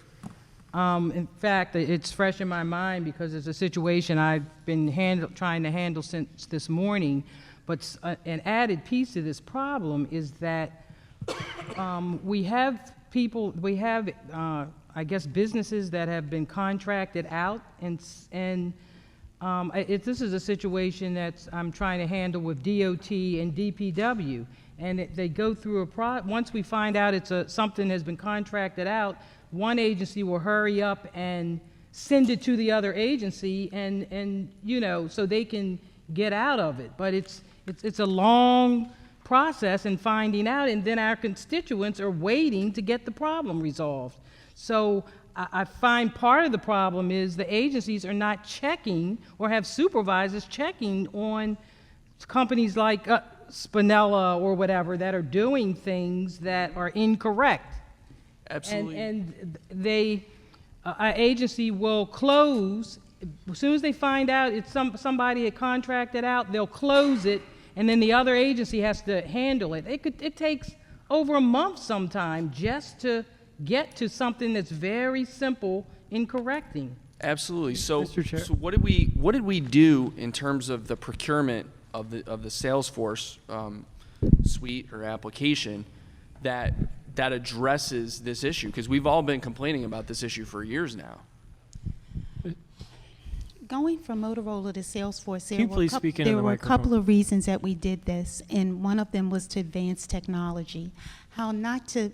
Speaker 15: In fact, it's fresh in my mind because it's a situation I've been trying to handle since this morning. But an added piece to this problem is that we have I guess, businesses that have been contracted out, and this is a situation that I'm trying to handle with DOT and DPW, and they go through once we find out something has been contracted out, one agency will hurry up and send it to the other agency, and so they can get out of it. But it's a long process and finding out, and then our constituents are waiting to get the problem resolved. So I find part of the problem is the agencies are not checking or have supervisors checking on companies like Spinella or whatever that are doing things that are incorrect.
Speaker 1: Absolutely.
Speaker 15: And they, an agency will close, as soon as they find out it's somebody had contracted out, they'll close it, and then the other agency has to handle it. It takes over a month sometime just to get to something that's very simple in correcting.
Speaker 1: Absolutely. So,
Speaker 14: Mr. Chair.
Speaker 1: so what did we do in terms of the procurement of the Salesforce suite or application that addresses this issue? Because we've all been complaining about this issue for years now.
Speaker 13: Going from Motorola to Salesforce,
Speaker 14: Can you please speak into the
Speaker 13: there were a
Speaker 14: microphone?
Speaker 13: couple of reasons that we did this, and one of them was to advance technology. How not to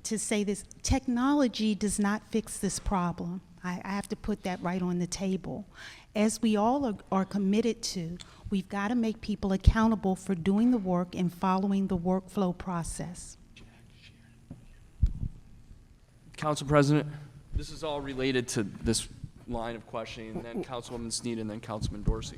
Speaker 13: say this, technology does not fix this problem. I have to put that right on the table. As we all are committed to, we've got to make people accountable for doing the work and following the workflow process.
Speaker 1: Council President, this is all related to this line of questioning, and then Councilwoman Sneed, and then Councilman Dorsey.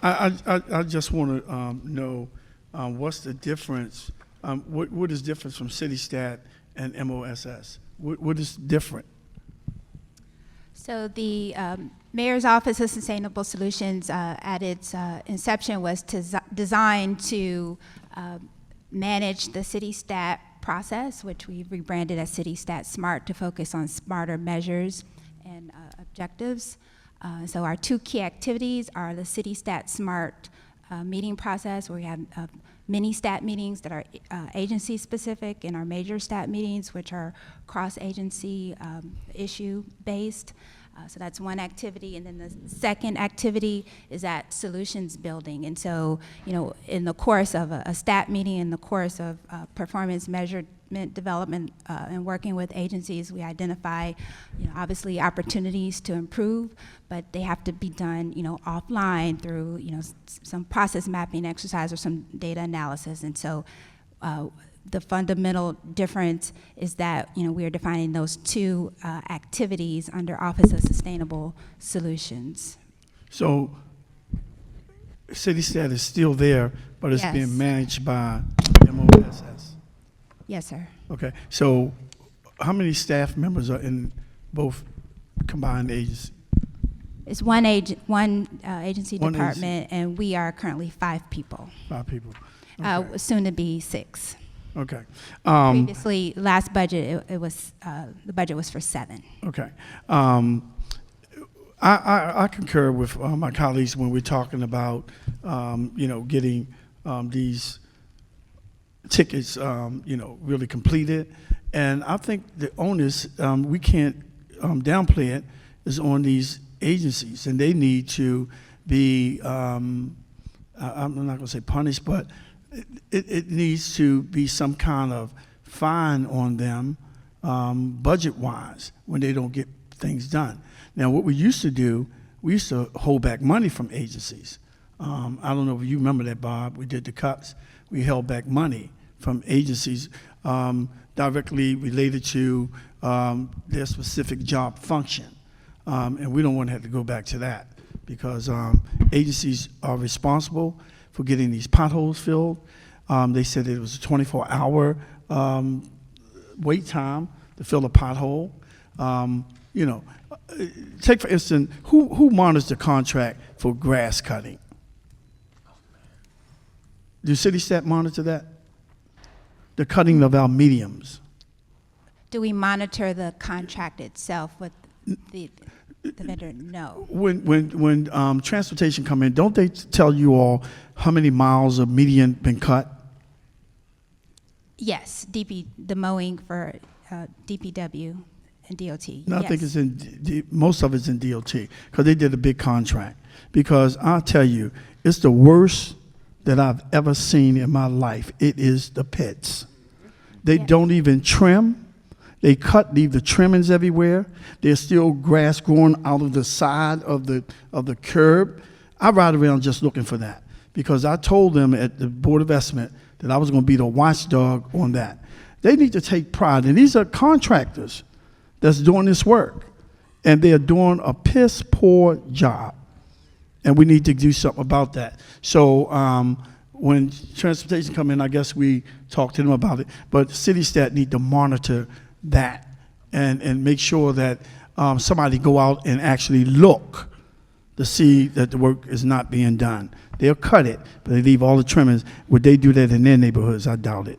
Speaker 7: I just want to know what's the difference, what is different from CityStat and MOSS? What is different?
Speaker 2: So the Mayor's Office of Sustainable Solutions at its inception was designed to manage the CityStat process, which we've rebranded as CityStat Smart to focus on smarter measures and objectives. So our two key activities are the CityStat Smart meeting process, where we have mini stat meetings that are agency specific, and our major stat meetings, which are cross-agency issue based. So that's one activity, and then the second activity is that solutions building. And so, you know, in the course of a stat meeting, in the course of performance measurement development and working with agencies, we identify, you know, obviously opportunities to improve, but they have to be done, you know, offline through, you know, some process mapping exercise or some data analysis. And so the fundamental difference is that, you know, we are defining those two activities under Office of Sustainable Solutions.
Speaker 7: So CityStat is still there, but it's
Speaker 2: Yes.
Speaker 7: being managed by MOSS.
Speaker 2: Yes, sir.
Speaker 7: Okay, so how many staff members are in both combined agencies?
Speaker 2: It's one agency
Speaker 7: One agency.
Speaker 2: department, and we are currently 5 people.
Speaker 7: 5 people.
Speaker 2: Soon to be 6.
Speaker 7: Okay.
Speaker 2: Previously, last budget, it was the budget was for 7.
Speaker 7: Okay. I concur with my colleagues when we're talking about, you know, getting these tickets, you know, really completed. And I think the onus, we can't downplay it, is on these agencies. And they need to be, I'm not going to say punished, but it needs to be some kind of fine on them, budget-wise, when they don't get things done. Now, what we used to do, we used to hold back money from agencies. I don't know if you remember that, Bob. We did the cuts. We held back money from agencies directly related to their specific job function. And we don't want to have to go back to that, because agencies are responsible for getting these potholes filled. They said it was a 24-hour wait time to fill a pothole. You know, take for instance, who monitors the contract for grass cutting? Do CityStat monitor that? The cutting of our mediums.
Speaker 2: Do we monitor the contract itself with the vendor? No.
Speaker 7: When transportation come in, don't they tell you all how many miles of median been cut?
Speaker 2: Yes, the mowing for DPW and DOT.
Speaker 7: No, I
Speaker 2: yes.
Speaker 7: think it's in, most of it's in DOT, because they did a big contract. Because I'll tell you, it's the worst that I've ever seen in my life. It is the pits. They don't even trim. They leave the trimmings everywhere. There's still grass growing out of the side of the curb. I ride around just looking for that. because I told them at the Board of Estimate that I was going to be the watchdog on that. They need to take pride, and these are contractors that's doing this work, and they are doing a piss poor job, and we need to do something about that. So when transportation come in, I guess we talk to them about it, but city stat need to monitor that and make sure that somebody go out and actually look to see that the work is not being done. They'll cut it, but they leave all the trimmings. Would they do that in their neighborhoods? I doubt it.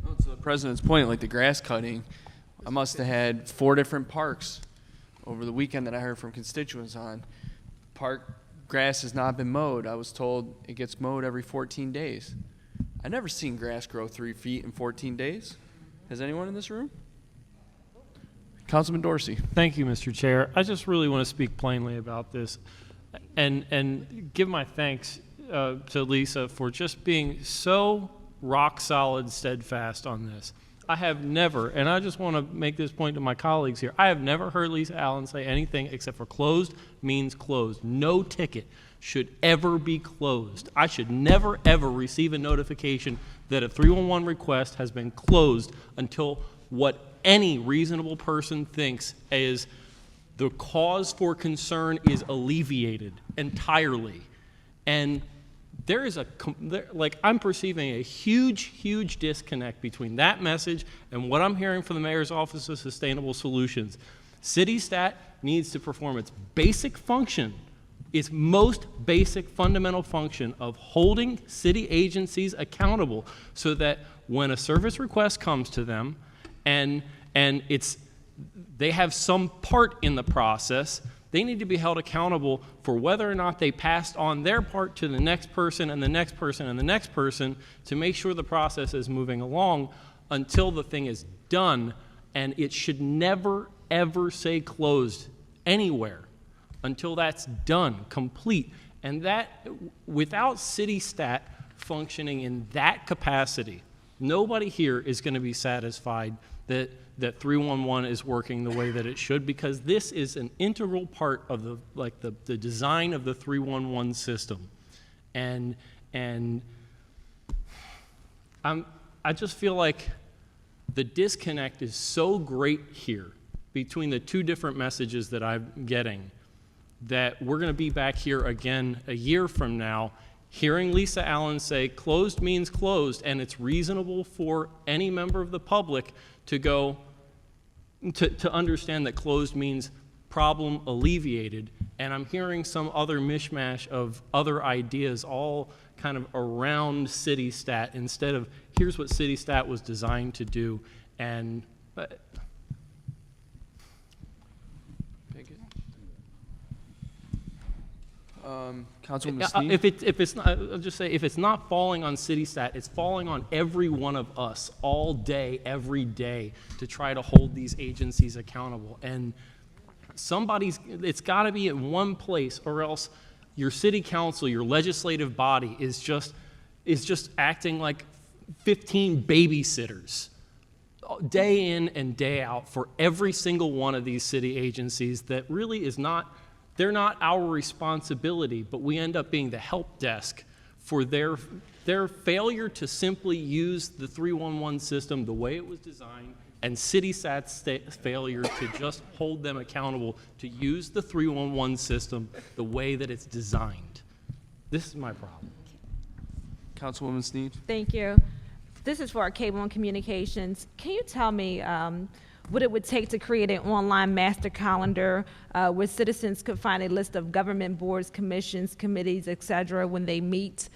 Speaker 1: Well, to the president's point, like the grass cutting, I must have had 4 different parks over the weekend that I heard from constituents on. Park grass has not been mowed. I was told it gets mowed every 14 days. I've never seen grass grow 3 feet in 14 days. Has anyone in this room? Councilman Dorsey.
Speaker 14: Thank you, Mr. Chair. I just really want to speak plainly about this and give my thanks to Lisa for just being so rock solid, steadfast on this. I have never, and I just want to make this point to my colleagues here, I have never heard Lisa Allen say anything except for closed means closed. No ticket should ever be closed. I should never, ever receive a notification that a 311 request has been closed until what any reasonable person thinks is the cause for concern is alleviated entirely. And there is I'm perceiving a huge disconnect between that message and what I'm hearing from the Mayor's Office of Sustainable Solutions. City Stat needs to perform its basic function, its most basic fundamental function of holding city agencies accountable so that when a service request comes to them and they have some part in the process, they need to be held accountable for whether or not they passed on their part to the next person and the next person and the next person to make sure the process is moving along until the thing is done. And it should never, ever say closed anywhere until that's done, complete. And that, without city stat functioning in that capacity, nobody here is going to be satisfied that 311 is working the way that it should, because this is an integral part of the design of the 311 system. And I just feel like the disconnect is so great here between the 2 different messages that I'm getting that we're going to be back here again a year from now hearing Lisa Allen say closed means closed, and it's reasonable for any member of the public to go to understand that closed means problem alleviated, and I'm hearing some other mishmash of other ideas all kind of around city stat instead of here's what city stat was designed to do. And
Speaker 1: Councilwoman Snead?
Speaker 14: if it's not, I'll just say, if it's not falling on city stat, it's falling on every one of us all day, every day, to try to hold these agencies accountable. And it's got to be in one place, or else your city council, your legislative body, is just acting like 15 babysitters day in and day out for every single one of these city agencies that really is not. They're not our responsibility, but we end up being the help desk for their failure to simply use the 311 system the way it was designed, and CitySat's failure to just hold them accountable to use the 311 system the way that it's designed. This is my problem.
Speaker 1: Councilwoman Snead?
Speaker 16: Thank you. This is for our cable and communications. Can you tell me what it would take to create an online master calendar where citizens could find a list of government boards, commissions, committees, et cetera, when they meet?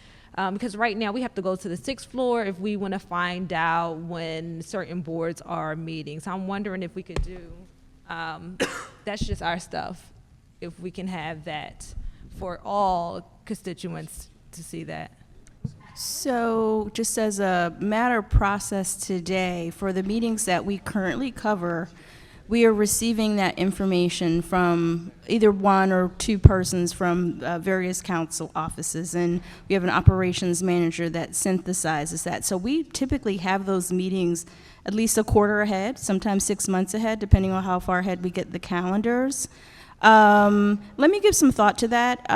Speaker 16: Because right now we have to go to the 6th floor if we want to find out when certain boards are meeting. So I'm wondering if we could do, that's just our stuff, if we can have that for all constituents to see that.
Speaker 3: So just as a matter of process today, for the meetings that we currently cover, we are receiving that information from either 1 or 2 persons from various council offices, and we have an operations manager that synthesizes that. So we typically have those meetings at least a quarter ahead, sometimes 6 months ahead, depending on how far ahead we get the calendars. Let me give some thought to that.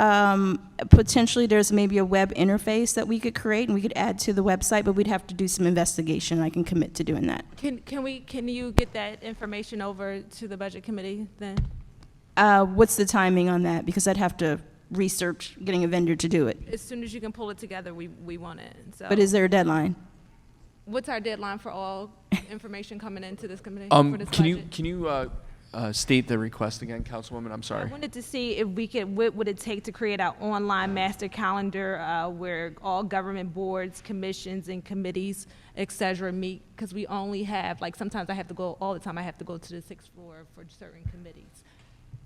Speaker 3: Potentially, there's maybe a web interface that we could create and we could add to the website, but we'd have to do some investigation. I can commit to doing that.
Speaker 16: Can you get that information over to the budget committee then?
Speaker 3: What's the timing on that? Because I'd have to research getting a vendor to do it.
Speaker 16: As soon as you can pull it together, we want it. So.
Speaker 3: But is there a deadline?
Speaker 16: What's our deadline for all information coming into this committee? For this budget?
Speaker 1: Can you state the request again, Councilwoman? I'm sorry.
Speaker 16: I wanted to see if we could, what would it take to create our online master calendar where all government boards, commissions, and committees, et cetera, meet? Because we only have, like, sometimes I have to go, all the time I have to go to the 6th floor for certain committees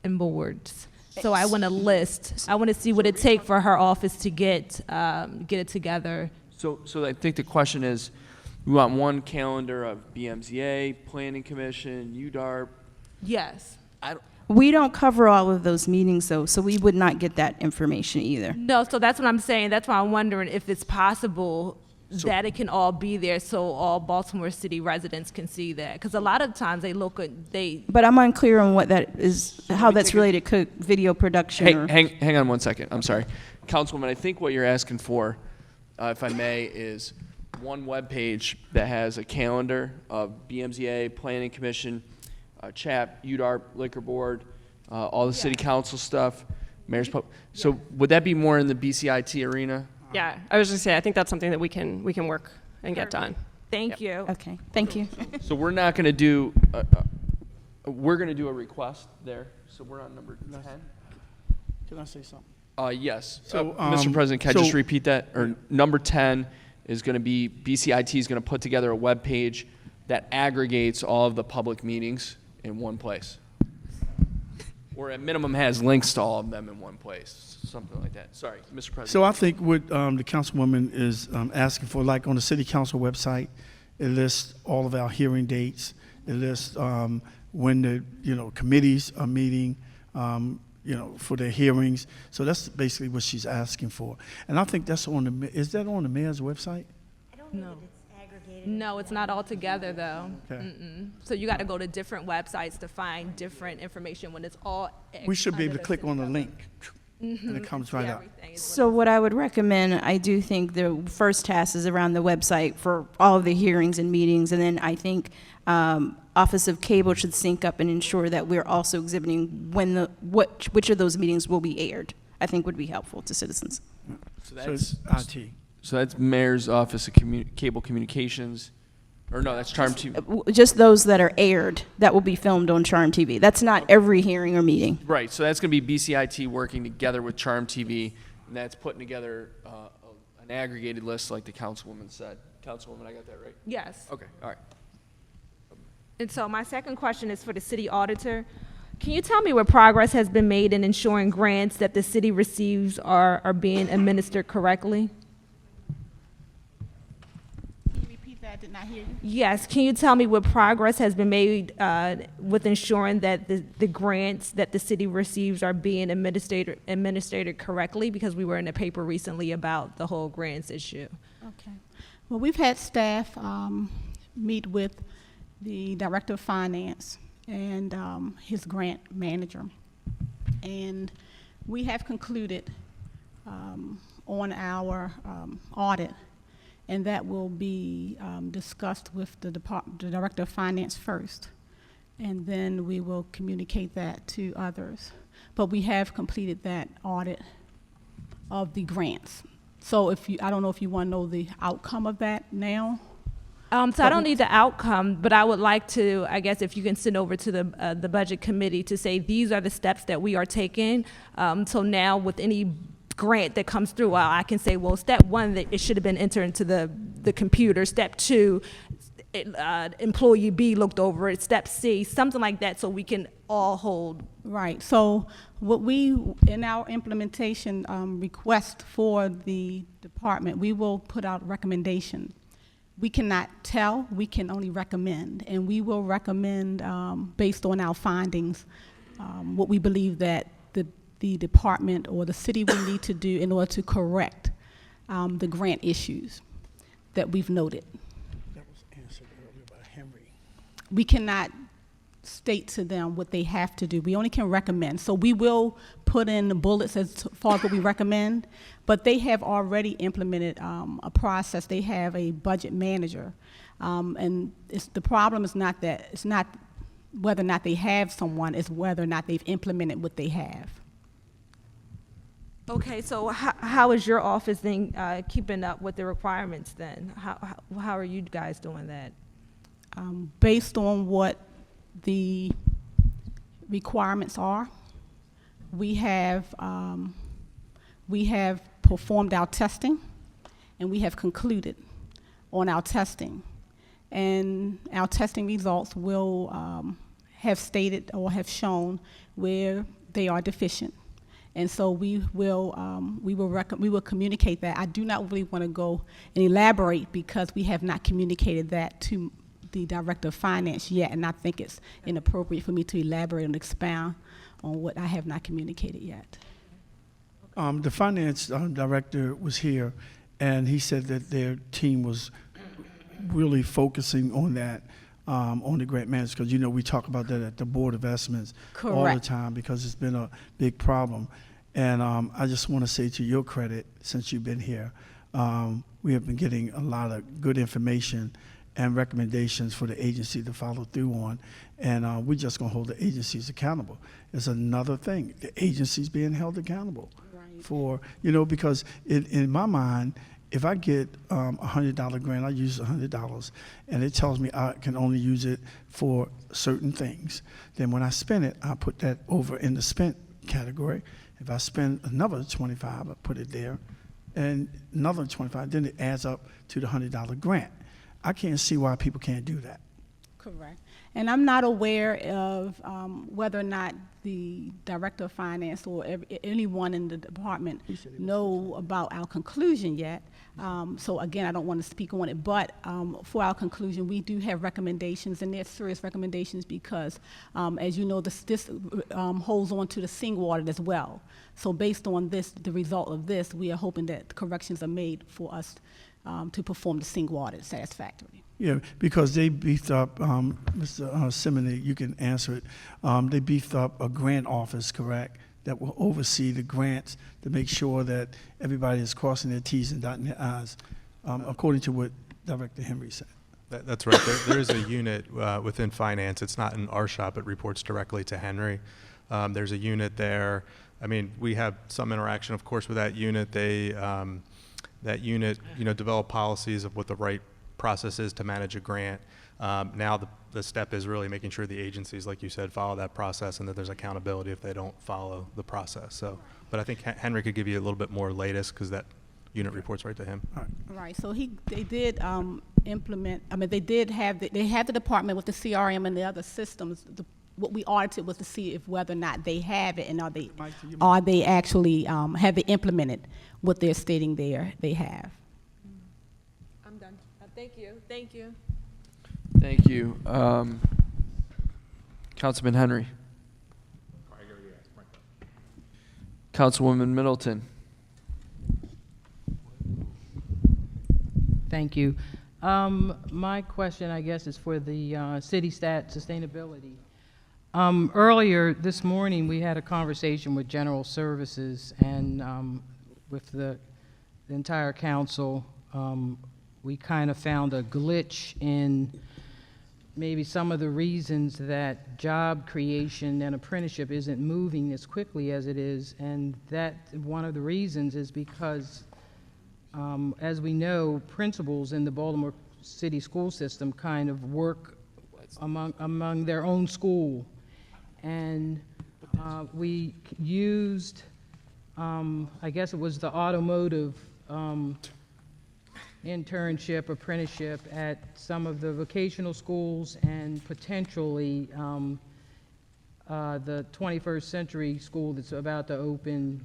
Speaker 16: and boards. So I want to list, I want to see what it take for her office to get it together.
Speaker 1: So I think the question is, we want one calendar of BMZA, Planning Commission, UDARP.
Speaker 16: Yes.
Speaker 3: We don't cover all of those meetings, though, so we would not get that information either.
Speaker 16: No, so that's what I'm saying. That's why I'm wondering if it's possible that it can all be there so all Baltimore City residents can see that. Because a lot of times
Speaker 3: But I'm unclear on what that is, how that's related to video production.
Speaker 1: Hang on one second. I'm sorry. Councilwoman, I think what you're asking for, if I may, is one web page that has a calendar of BMZA, Planning Commission, CHAP, UDARP, Liquor Board, all the city council stuff, mayor's pub. So would that be more in the BCIT arena?
Speaker 6: Yeah, I was just saying, I think that's something that we can work and get done.
Speaker 16: Thank you.
Speaker 3: Okay, thank you.
Speaker 1: So we're not going to do, we're going to do a request there. So we're on number 10.
Speaker 7: Can I say something?
Speaker 1: Yes.
Speaker 7: So,
Speaker 1: Mr. President, can I just
Speaker 7: so-
Speaker 1: repeat that? Or number 10 is going to be, BCIT is going to put together a web page that aggregates all of the public meetings in one place. Or at minimum has links to all of them in one place, something like that. Sorry, Mr. President.
Speaker 7: So I think what the councilwoman is asking for, like on the city council website, it lists all of our hearing dates. It lists when the committees are meeting, for their hearings. So that's basically what she's asking for. And I think that's is that on the mayor's website?
Speaker 16: No, it's not all together though.
Speaker 7: Okay.
Speaker 16: So you got to go to different websites to find different information when it's all.
Speaker 7: We should be able to
Speaker 16: under
Speaker 7: click
Speaker 16: city
Speaker 7: on the
Speaker 16: government.
Speaker 7: link, and it comes right up.
Speaker 16: Everything is
Speaker 3: So what I would recommend, I do think the first task is around the website for all of the hearings and meetings, and then I think Office of Cable should sync up and ensure that we're also exhibiting which of those meetings will be aired. I think would be helpful to citizens.
Speaker 1: So
Speaker 7: So
Speaker 1: that's
Speaker 7: it's IT.
Speaker 1: So that's Mayor's Office of Cable Communications, or no, that's Charm TV.
Speaker 3: Just those that are aired, that will be filmed on Charm TV. That's not every hearing or meeting.
Speaker 1: Right, so that's going to be BCIT working together with Charm TV, and that's putting together an aggregated list like the councilwoman said. Councilwoman, I got that right?
Speaker 16: Yes.
Speaker 1: Okay, all right.
Speaker 16: And so my second question is for the city auditor. Can you tell me what progress has been made in ensuring grants that the city receives are being administered correctly?
Speaker 4: Can you repeat that? I did not hear you.
Speaker 16: Yes, can you tell me what progress has been made with ensuring that the grants that the city receives are being administered correctly? Because we were in a paper recently about the whole grants issue.
Speaker 4: Okay. Well, we've had staff meet with the Director of Finance and his grant manager. And we have concluded on our audit, and that will be discussed with the Director of Finance first, and then we will communicate that to others. But we have completed that audit of the grants. So I don't know if you want to know the outcome of that now.
Speaker 16: So I don't need the outcome, but I would like to, I guess, if you can send over to the budget committee to say these are the steps that we are taking. So now with any grant that comes through, I can say, well, step one, that it should have been entered into the computer. Step two, employee B looked over it. Step C, something like that, so we can all hold.
Speaker 4: Right. So what we, in our implementation request for the department, we will put out recommendations. We cannot tell, we can only recommend, and we will recommend based on our findings what we believe that the department or the city will need to do in order to correct the grant issues that we've noted.
Speaker 7: That was answered earlier by Henry.
Speaker 4: We cannot state to them what they have to do. We only can recommend. So we will put in the bullets as far as what we recommend, but they have already implemented a process. They have a budget manager, and the problem is not that, it's not whether or not they have someone, it's whether or not they've implemented what they have.
Speaker 16: Okay, so how is your office then keeping up with the requirements then? How are you guys doing that?
Speaker 4: Based on what the requirements are, we have performed our testing, and we have concluded on our testing. And our testing results will have stated or have shown where they are deficient. And so we will communicate that. I do not really want to go and elaborate because we have not communicated that to the Director of Finance yet, and I think it's inappropriate for me to elaborate and expound on what I have not communicated yet.
Speaker 7: The Finance Director was here, and he said that their team was really focusing on that, on the grant managers, because, you know, we talk about that at the Board of Estimates all the time because it's been a big problem. And I just want to say, to your credit, since you've been here, we have been getting a lot of good information and recommendations for the agency to follow through on, and we're just going to hold the agencies accountable. It's another thing, the agency's being held accountable for, you know, because in my mind, if I get $100 grant, I use $100, and it tells me I can only use it for certain things. Then when I spend it, I put that over in the spent category. If I spend another $25, I put it there, and another $25, then it adds up to the $100 grant. I can't see why people can't do that.
Speaker 4: Correct. And I'm not aware of whether or not the Director of Finance or anyone in the department know about our conclusion yet. So again, I don't want to speak on it, but for our conclusion, we do have recommendations, and they're serious recommendations because, as you know, this holds on to the single audit as well. So based on this, the result of this, we are hoping that corrections are made for us to perform the single audit satisfactorily.
Speaker 7: Yeah, because they beefed up, Mr. Simony, you can answer it. They beefed up a grant office, correct, that will oversee the grants to make sure that everybody is crossing their T's and dotting their I's, according to what Director Henry said.
Speaker 10: That's right. There is a unit within finance. It's not in our shop. It reports directly to Henry. There's a unit there. I mean, we have some interaction, of course, with that unit. That unit, you know, develop policies of what the right process is to manage a grant. Now the step is really making sure the agencies, like you said, follow that process, and that there's accountability if they don't follow the process. So, but I think Henry could give you a little bit more latest because that unit reports right to him.
Speaker 4: Right. So they did implement. I mean, they had the department with the CRM and the other systems. What we audited was to see if whether or not they have it, and are they actually have they implemented what they're stating they have.
Speaker 16: I'm done. Thank you. Thank you.
Speaker 1: Thank you. Councilman Henry. Councilwoman Middleton.
Speaker 15: Thank you. My question, I guess, is for the city stat sustainability. Earlier this morning, we had a conversation with General Services and with the entire council. We kind of found a glitch in maybe some of the reasons that job creation and apprenticeship isn't moving as quickly as it is, and that one of the reasons is because, as we know, principals in the Baltimore City school system kind of work among their own school. And we used, I guess it was the automotive internship, apprenticeship at some of the vocational schools, and potentially the 21st Century School that's about to open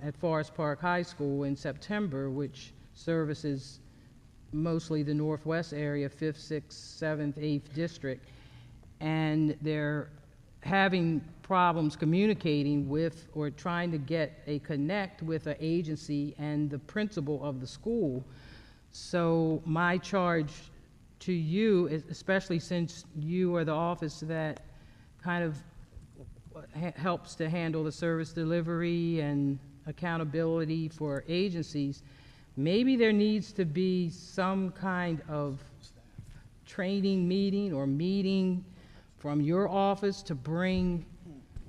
Speaker 15: at Forest Park High School in September, which services mostly the Northwest area, 5th, 6th, 7th, 8th district. And they're having problems communicating with or trying to get a connect with an agency and the principal of the school. So my charge to you, especially since you are the office that kind of helps to handle the service delivery and accountability for agencies, maybe there needs to be some kind of training meeting or meeting from your office to bring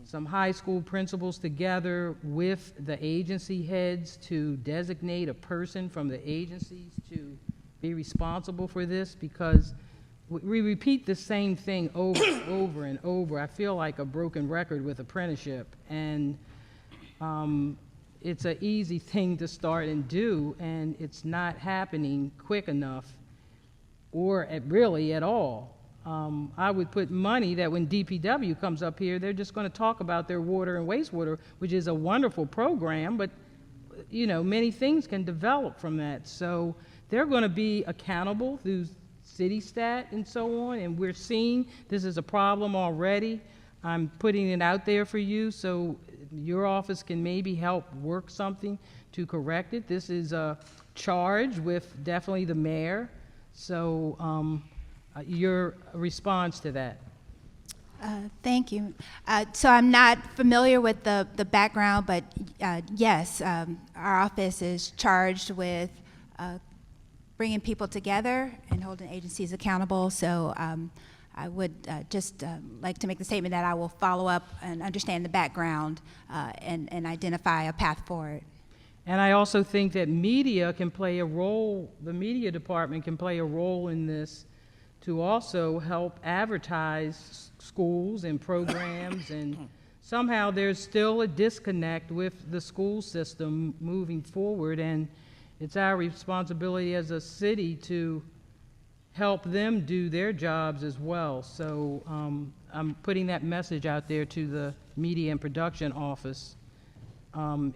Speaker 15: some high school principals together with the agency heads to designate a person from the agencies to be responsible for this, because we repeat the same thing over and over. I feel like a broken record with apprenticeship, and it's an easy thing to start and do, and it's not happening quick enough or really at all. I would put money that when DPW comes up here, they're just going to talk about their water and wastewater, which is a wonderful program, but you know, many things can develop from that. So they're going to be accountable through city stat and so on, and we're seeing this is a problem already. I'm putting it out there for you so your office can maybe help work something to correct it. This is a charge with definitely the mayor. So your response to that?
Speaker 2: Thank you. So I'm not familiar with the background, but yes, our office is charged with bringing people together and holding agencies accountable. So I would just like to make the statement that I will follow up and understand the background and identify a path forward.
Speaker 15: And I also think that media can play a role, the media department can play a role in this to also help advertise schools and programs, and somehow there's still a disconnect with the school system moving forward, and it's our responsibility as a city to help them do their jobs as well. So I'm putting that message out there to the Media and Production Office.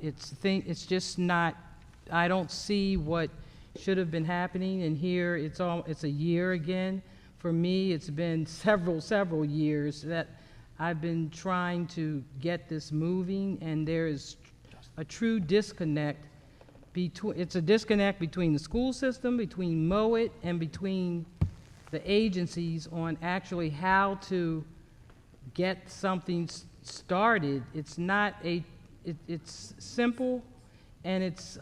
Speaker 15: It's just not, I don't see what should have been happening, and here it's a year again. For me, it's been several years that I've been trying to get this moving, and there is a true disconnect. It's a disconnect between the school system, between MOIT, and between the agencies on actually how to get something started. It's not it's simple, and it's,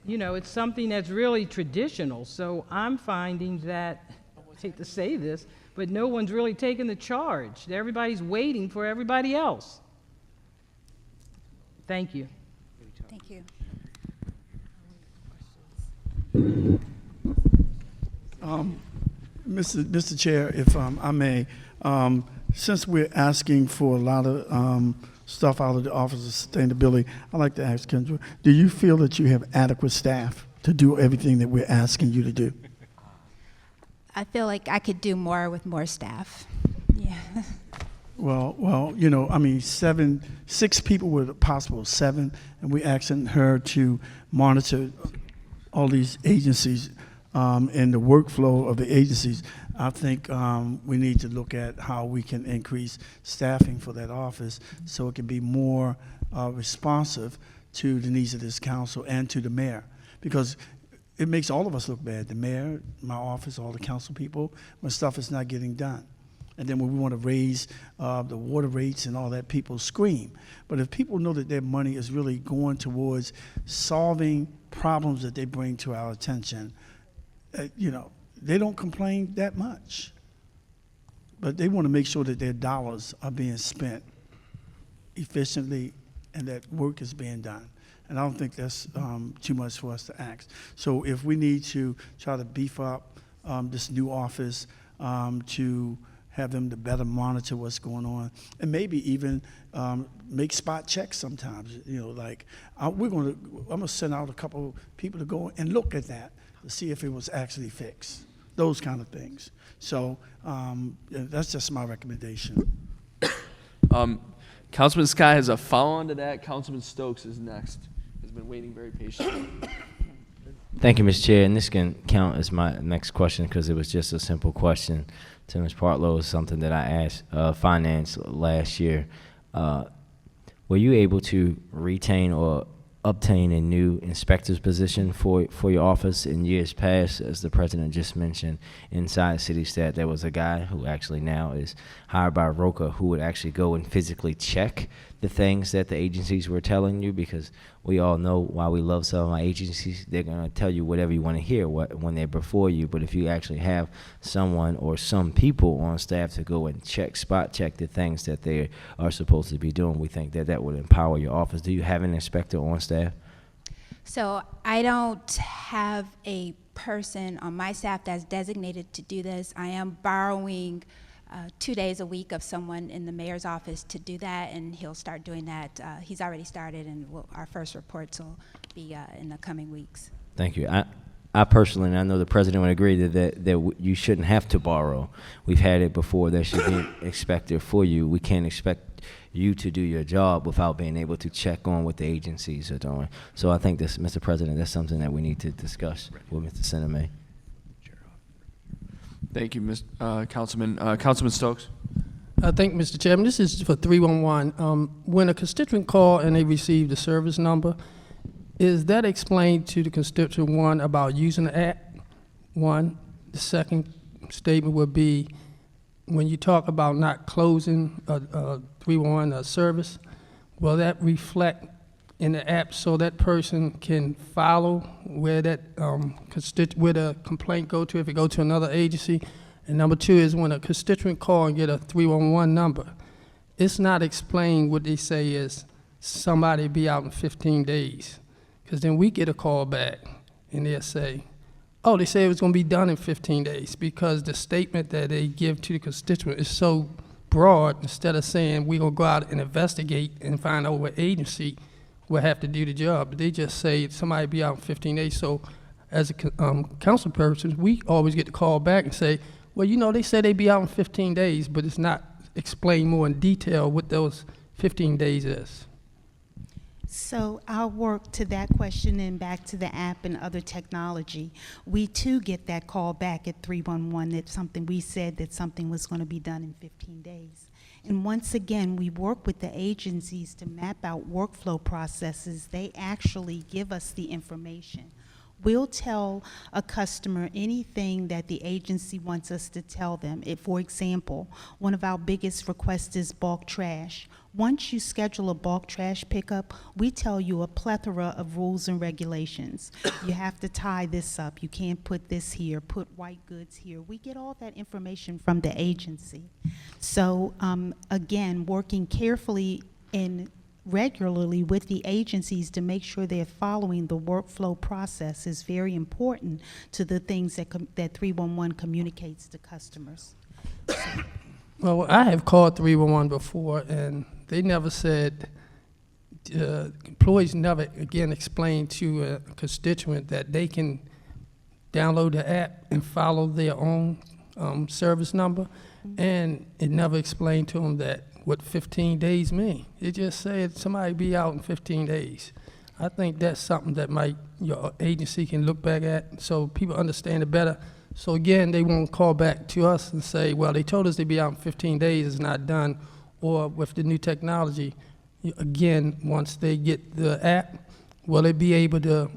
Speaker 15: you know, it's something that's really traditional. So I'm finding that, I hate to say this, but no one's really taking the charge. Everybody's waiting for everybody else. Thank you.
Speaker 2: Thank you.
Speaker 7: Mr. Chair, if I may, since we're asking for a lot of stuff out of the Office of Sustainability, I'd like to ask Kendra, do you feel that you have adequate staff to do everything that we're asking you to do?
Speaker 2: I feel like I could do more with more staff. Yeah.
Speaker 7: Well, you know, I mean, 6 people were possible, 7, and we're asking her to monitor all these agencies and the workflow of the agencies. I think we need to look at how we can increase staffing for that office so it can be more responsive to the needs of this council and to the mayor, because it makes all of us look bad. The mayor, my office, all the council people, when stuff is not getting done. And then when we want to raise the water rates and all that, people scream. But if people know that their money is really going towards solving problems that they bring to our attention, you know, they don't complain that much. But they want to make sure that their dollars are being spent efficiently and that work is being done. And I don't think that's too much for us to ask. So if we need to try to beef up this new office to have them to better monitor what's going on, and maybe even make spot checks sometimes. You know, like I'm gonna send out a couple people to go and look at that to see if it was actually fixed. Those kind of things. So that's just my recommendation.
Speaker 1: Councilman Scott has a follow-on to that. Councilman Stokes is next. Has been waiting very patiently.
Speaker 9: Thank you, Mr. Chair, and this can count as my next question because it was just a simple question to Ms. Partlow. Is something that I asked Finance last year. Were you able to retain or obtain a new inspector's position for your office. In years past, as the president just mentioned, inside City Stat, there was a guy who actually now is hired by Roca who would actually go and physically check the things that the agencies were telling you, because we all know why we love some of our agencies. They're going to tell you whatever you want to hear when they're before you. But if you actually have someone or some people on staff to go and spot check the things that they are supposed to be doing, we think that would empower your office. Do you have an inspector on staff?
Speaker 2: So I don't have a person on my staff that's designated to do this. I am borrowing 2 days a week of someone in the mayor's office to do that, and he'll start doing that. He's already started, and our first reports will be in the coming weeks.
Speaker 9: Thank you. I personally, and I know the president would agree that you shouldn't have to borrow. We've had it before. There should be an inspector for you. We can't expect you to do your job without being able to check on what the agencies are doing. So I think this, Mr. President, that's something that we need to discuss with Mr. Sinema.
Speaker 1: Thank you, Councilman. Councilman Stokes.
Speaker 17: Thank you, Mr. Chairman. This is for 311. When a constituent call and they receive the service number, is that explained to the constituent, one, about using the app? One. The second statement would be, when you talk about not closing a 311 service, will that reflect in the app so that person can follow where that where the complaint go to if it go to another agency? And number two is, when a constituent call and get a 311 number, it's not explained what they say is somebody be out in 15 days. Because then we get a call back and they'll say, oh, they say it was going to be done in 15 days, because the statement that they give to the constituent is so broad. Instead of saying we're going to go out and investigate and find out what agency will have to do the job, they just say somebody be out in 15 days. So as a council person, we always get the call back and say, well, you know, they said they'd be out in 15 days, but it's not explained more in detail what those 15 days is.
Speaker 13: So I'll work to that question and back to the app and other technology. We too get that call back at 311 that something, we said that something was going to be done in 15 days. And once again, we work with the agencies to map out workflow processes. They actually give us the information. We'll tell a customer anything that the agency wants us to tell them. If, for example, one of our biggest requests is bulk trash. Once you schedule a bulk trash pickup, we tell you a plethora of rules and regulations. You have to tie this up. You can't put this here, put white goods here. We get all that information from the agency. So again, working carefully and regularly with the agencies to make sure they're following the workflow process is very important to the things that 311 communicates to customers.
Speaker 17: Well, I have called 311 before, and they never said, employees never, again, explained to a constituent that they can download the app and follow their own service number, and it never explained to them that what 15 days mean. It just said somebody be out in 15 days. I think that's something that your agency can look back at so people understand it better. So again, they won't call back to us and say, well, they told us they'd be out in 15 days, it's not done. Or with the new technology, again, once they get the app, will it be able to,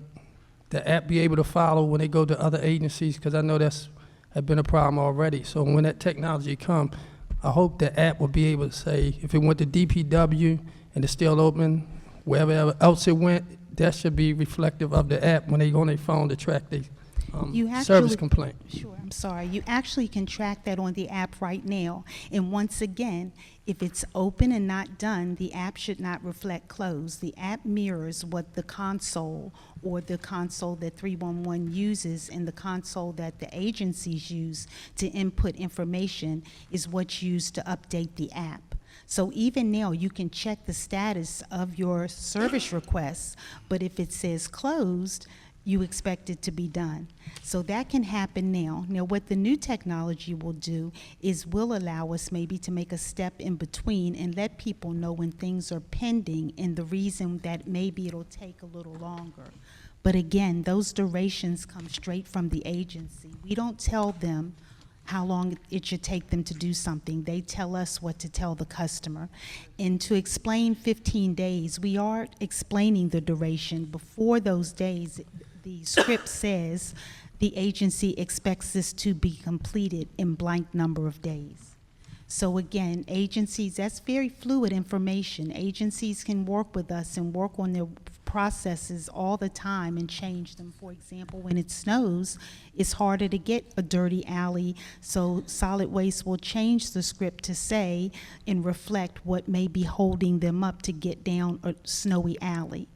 Speaker 17: the app be able to follow when they go to other agencies? Because I know that's have been a problem already. So when that technology comes, I hope the app will be able to say, if it went to DPW and it's still open, wherever else it went, that should be reflective of the app when they go on their phone to track the service complaint.
Speaker 13: Sure, I'm sorry. You actually can track that on the app right now. And once again, if it's open and not done, the app should not reflect closed. The app mirrors what the console or the console that 311 uses and the console that the agencies use to input information is what's used to update the app. So even now, you can check the status of your service requests, but if it says closed, you expect it to be done. So that can happen now. Now, what the new technology will do is will allow us maybe to make a step in between and let people know when things are pending and the reason that maybe it'll take a little longer. But again, those durations come straight from the agency. We don't tell them how long it should take them to do something. They tell us what to tell the customer. And to explain 15 days, we are explaining the duration. Before those days, the script says the agency expects this to be completed in blank number of days. So again, agencies, that's very fluid information. Agencies can work with us and work on their processes all the time and change them. For example, when it snows, it's harder to get a dirty alley, so solid waste will change the script to say and reflect what may be holding them up to get down a snowy alley.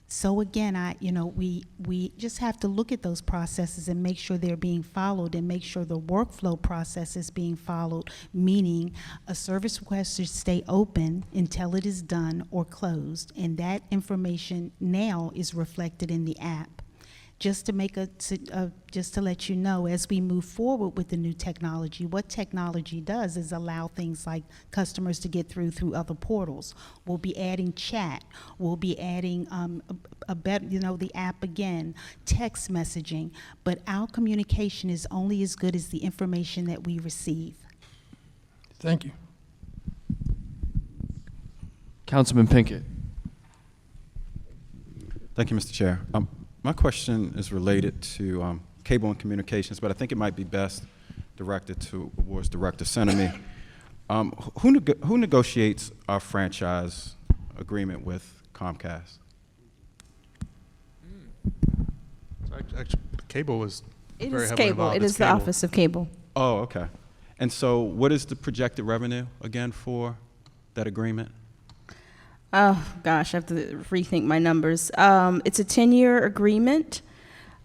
Speaker 13: So again, we just have to look at those processes and make sure they're being followed and make sure the workflow process is being followed, meaning a service request should stay open until it is done or closed, and that information now is reflected in the app. Just to let you know, as we move forward with the new technology, what technology does is allow things like customers to get through other portals. We'll be adding chat. We'll be adding the app again, text messaging. But our communication is only as good as the information that we receive.
Speaker 17: Thank you.
Speaker 11: Councilman Pinkett.
Speaker 18: Thank you, Mr. Chair. My question is related to cable and communications, but I think it might be best directed towards Director Sinema. Who negotiates our franchise agreement with Comcast?
Speaker 10: Actually, cable was
Speaker 3: It
Speaker 10: very
Speaker 3: is
Speaker 10: heavily
Speaker 3: cable.
Speaker 10: involved.
Speaker 3: It
Speaker 10: It's
Speaker 3: is the
Speaker 10: cable.
Speaker 3: Office of Cable.
Speaker 18: Oh, okay. And so what is the projected revenue again for that agreement?
Speaker 3: Oh, gosh, I have to rethink my numbers. It's a 10-year agreement.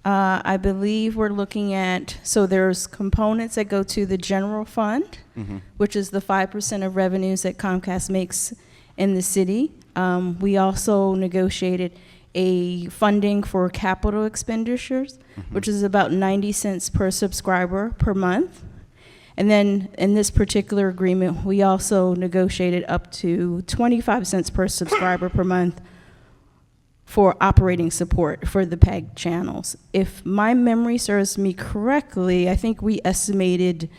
Speaker 3: I believe we're looking at, so there's components that go to the general fund, which is the 5% of revenues that Comcast makes in the city. We also negotiated a funding for capital expenditures, which is about 90 cents per subscriber per month. And then in this particular agreement, we also negotiated up to 25 cents per subscriber per month for operating support for the PEG channels. If my memory serves me correctly, I think we estimated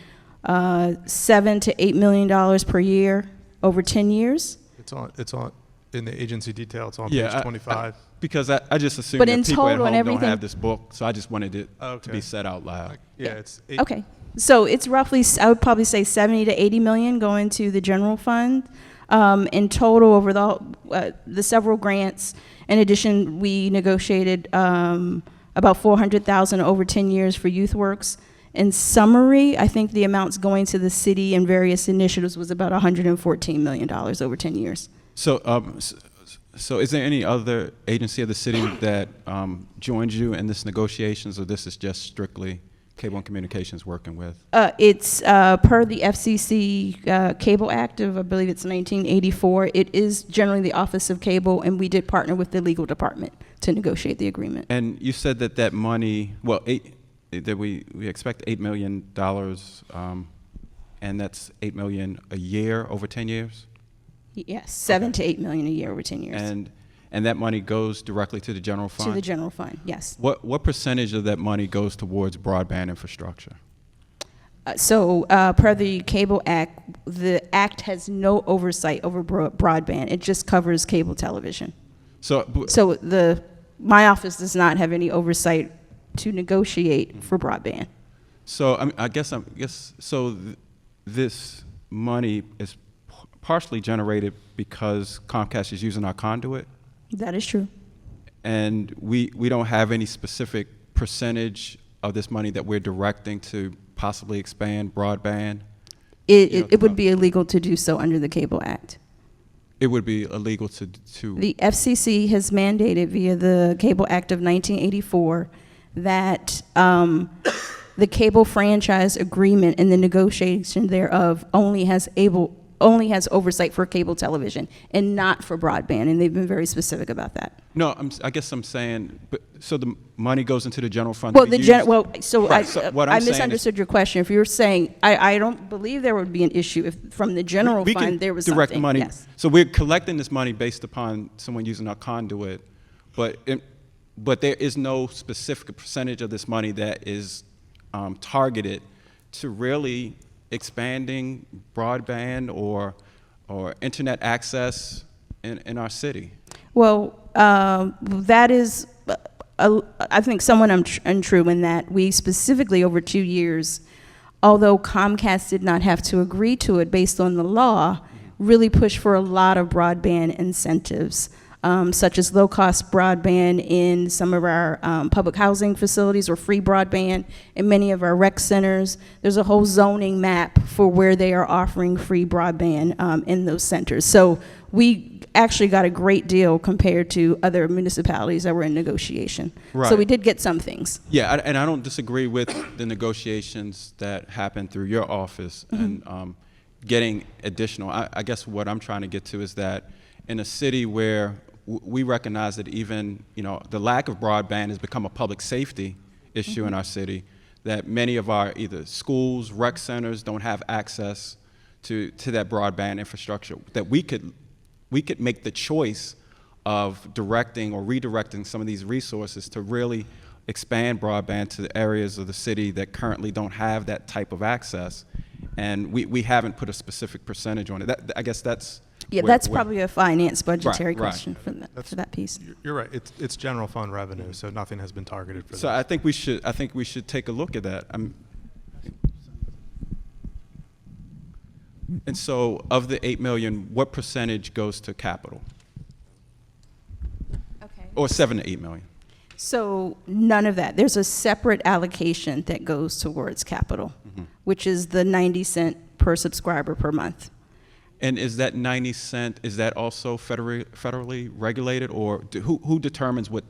Speaker 3: $7 to $8 million per year over 10 years.
Speaker 10: It's on in the agency detail. It's on
Speaker 18: Yeah,
Speaker 10: page 25.
Speaker 18: Because I just assumed
Speaker 3: But
Speaker 18: that
Speaker 3: in
Speaker 18: people at
Speaker 3: total and
Speaker 18: home don't
Speaker 3: everything-
Speaker 18: have this book, so I just wanted it to
Speaker 10: Okay.
Speaker 18: be said out loud.
Speaker 10: Yeah, it's 8,
Speaker 3: Okay, so it's roughly, I would probably say 70 to 80 million going to the general fund. In total, over the several grants, in addition, we negotiated about 400,000 over 10 years for YouthWorks. In summary, I think the amounts going to the city and various initiatives was about $114 million over 10 years.
Speaker 18: So is there any other agency of the city that joined you in this negotiations, or this is just strictly Cable and Communications working with?
Speaker 3: It's per the FCC Cable Act of, I believe it's 1984. It is generally the Office of Cable, and we did partner with the legal department to negotiate the agreement.
Speaker 18: And you said that money, well, that we expect $8 million, and that's $8 million a year over 10 years?
Speaker 3: Yes, 7 to 8 million a year over 10 years.
Speaker 18: And that money goes directly to the general fund?
Speaker 3: To the general fund, yes.
Speaker 18: What percentage of that money goes towards broadband infrastructure?
Speaker 3: Per the Cable Act, the act has no oversight over broadband. It just covers cable television. My office does not have any oversight to negotiate for broadband.
Speaker 18: So this money is partially generated because Comcast is using our conduit?
Speaker 3: That is true.
Speaker 18: And we don't have any specific percentage of this money that we're directing to possibly expand broadband?
Speaker 3: It would be illegal to do so under the Cable Act.
Speaker 18: It would be illegal to
Speaker 3: The FCC has mandated via the Cable Act of 1984 that the cable franchise agreement and the negotiation thereof only has oversight for cable television and not for broadband, and they've been very specific about that.
Speaker 18: No, I guess I'm saying, so the money goes into the general fund?
Speaker 3: Well,
Speaker 18: Right,
Speaker 3: I misunderstood your question. If you're saying, I don't believe there would be an issue if from the general fund there was
Speaker 18: direct
Speaker 3: something.
Speaker 18: money.
Speaker 3: Yes.
Speaker 18: So we're collecting this money based upon someone using our conduit, but there is no specific percentage of this money that is targeted to really expanding broadband or internet access in our city?
Speaker 3: Well, that is, I think, somewhat untrue in that we specifically, over 2 years, although Comcast did not have to agree to it based on the law, really pushed for a lot of broadband incentives, such as low-cost broadband in some of our public housing facilities, or free broadband in many of our rec centers. There's a whole zoning map for where they are offering free broadband in those centers. So we actually got a great deal compared to other municipalities that were in negotiation.
Speaker 18: Right.
Speaker 3: So we did get some things.
Speaker 18: Yeah, and I don't disagree with the negotiations that happened through your office and getting additional. I guess what I'm trying to get to is that in a city where we recognize that even, the lack of broadband has become a public safety issue in our city, that many of our either schools, rec centers don't have access to that broadband infrastructure, that we could make the choice of directing or redirecting some of these resources to really expand broadband to the areas of the city that currently don't have that type of access. And we haven't put a specific percentage on it. I guess that's...
Speaker 3: Yeah, that's probably a finance budgetary question for that piece.
Speaker 10: You're right. It's general fund revenue, so nothing has been targeted for that.
Speaker 18: So I think we should take a look at that. And so, of the $8 million, what percentage goes to capital?
Speaker 3: Okay.
Speaker 18: Or $7 to $8 million?
Speaker 3: So none of that. There's a separate allocation that goes towards capital, which is the 90 cent per subscriber per month.
Speaker 18: And is that 90 cent, is that also federally regulated, or who determines what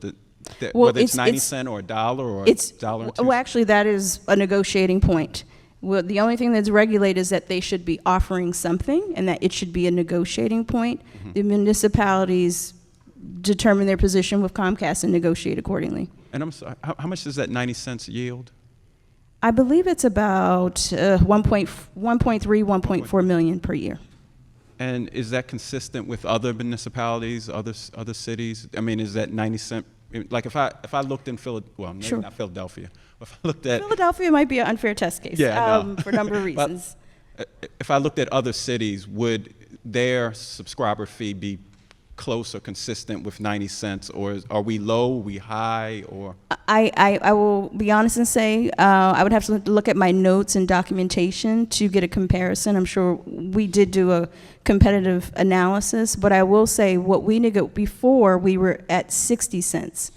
Speaker 18: whether it's 90 cent or $1 or $1 and 2
Speaker 3: Well, actually, that is a negotiating point. Well, the only thing that's regulated is that they should be offering something, and that it should be a negotiating point. The municipalities determine their position with Comcast and negotiate accordingly.
Speaker 18: And I'm sorry, how much does that 90 cents yield?
Speaker 3: I believe it's about 1.3, 1.4 million per year.
Speaker 18: And is that consistent with other municipalities, other cities? I mean, is that 90 cent? Like if I looked in Philadelphia, well, maybe not Philadelphia. If I looked at
Speaker 3: Philadelphia, might be an unfair test case.
Speaker 18: Yeah,
Speaker 3: for a number of reasons.
Speaker 18: If I looked at other cities, would their subscriber fee be close or consistent with 90 cents, or are we low, are we high, or?
Speaker 3: I will be honest and say I would have to look at my notes and documentation to get a comparison. I'm sure we did do a competitive analysis, but I will say what we before we were at 60 cents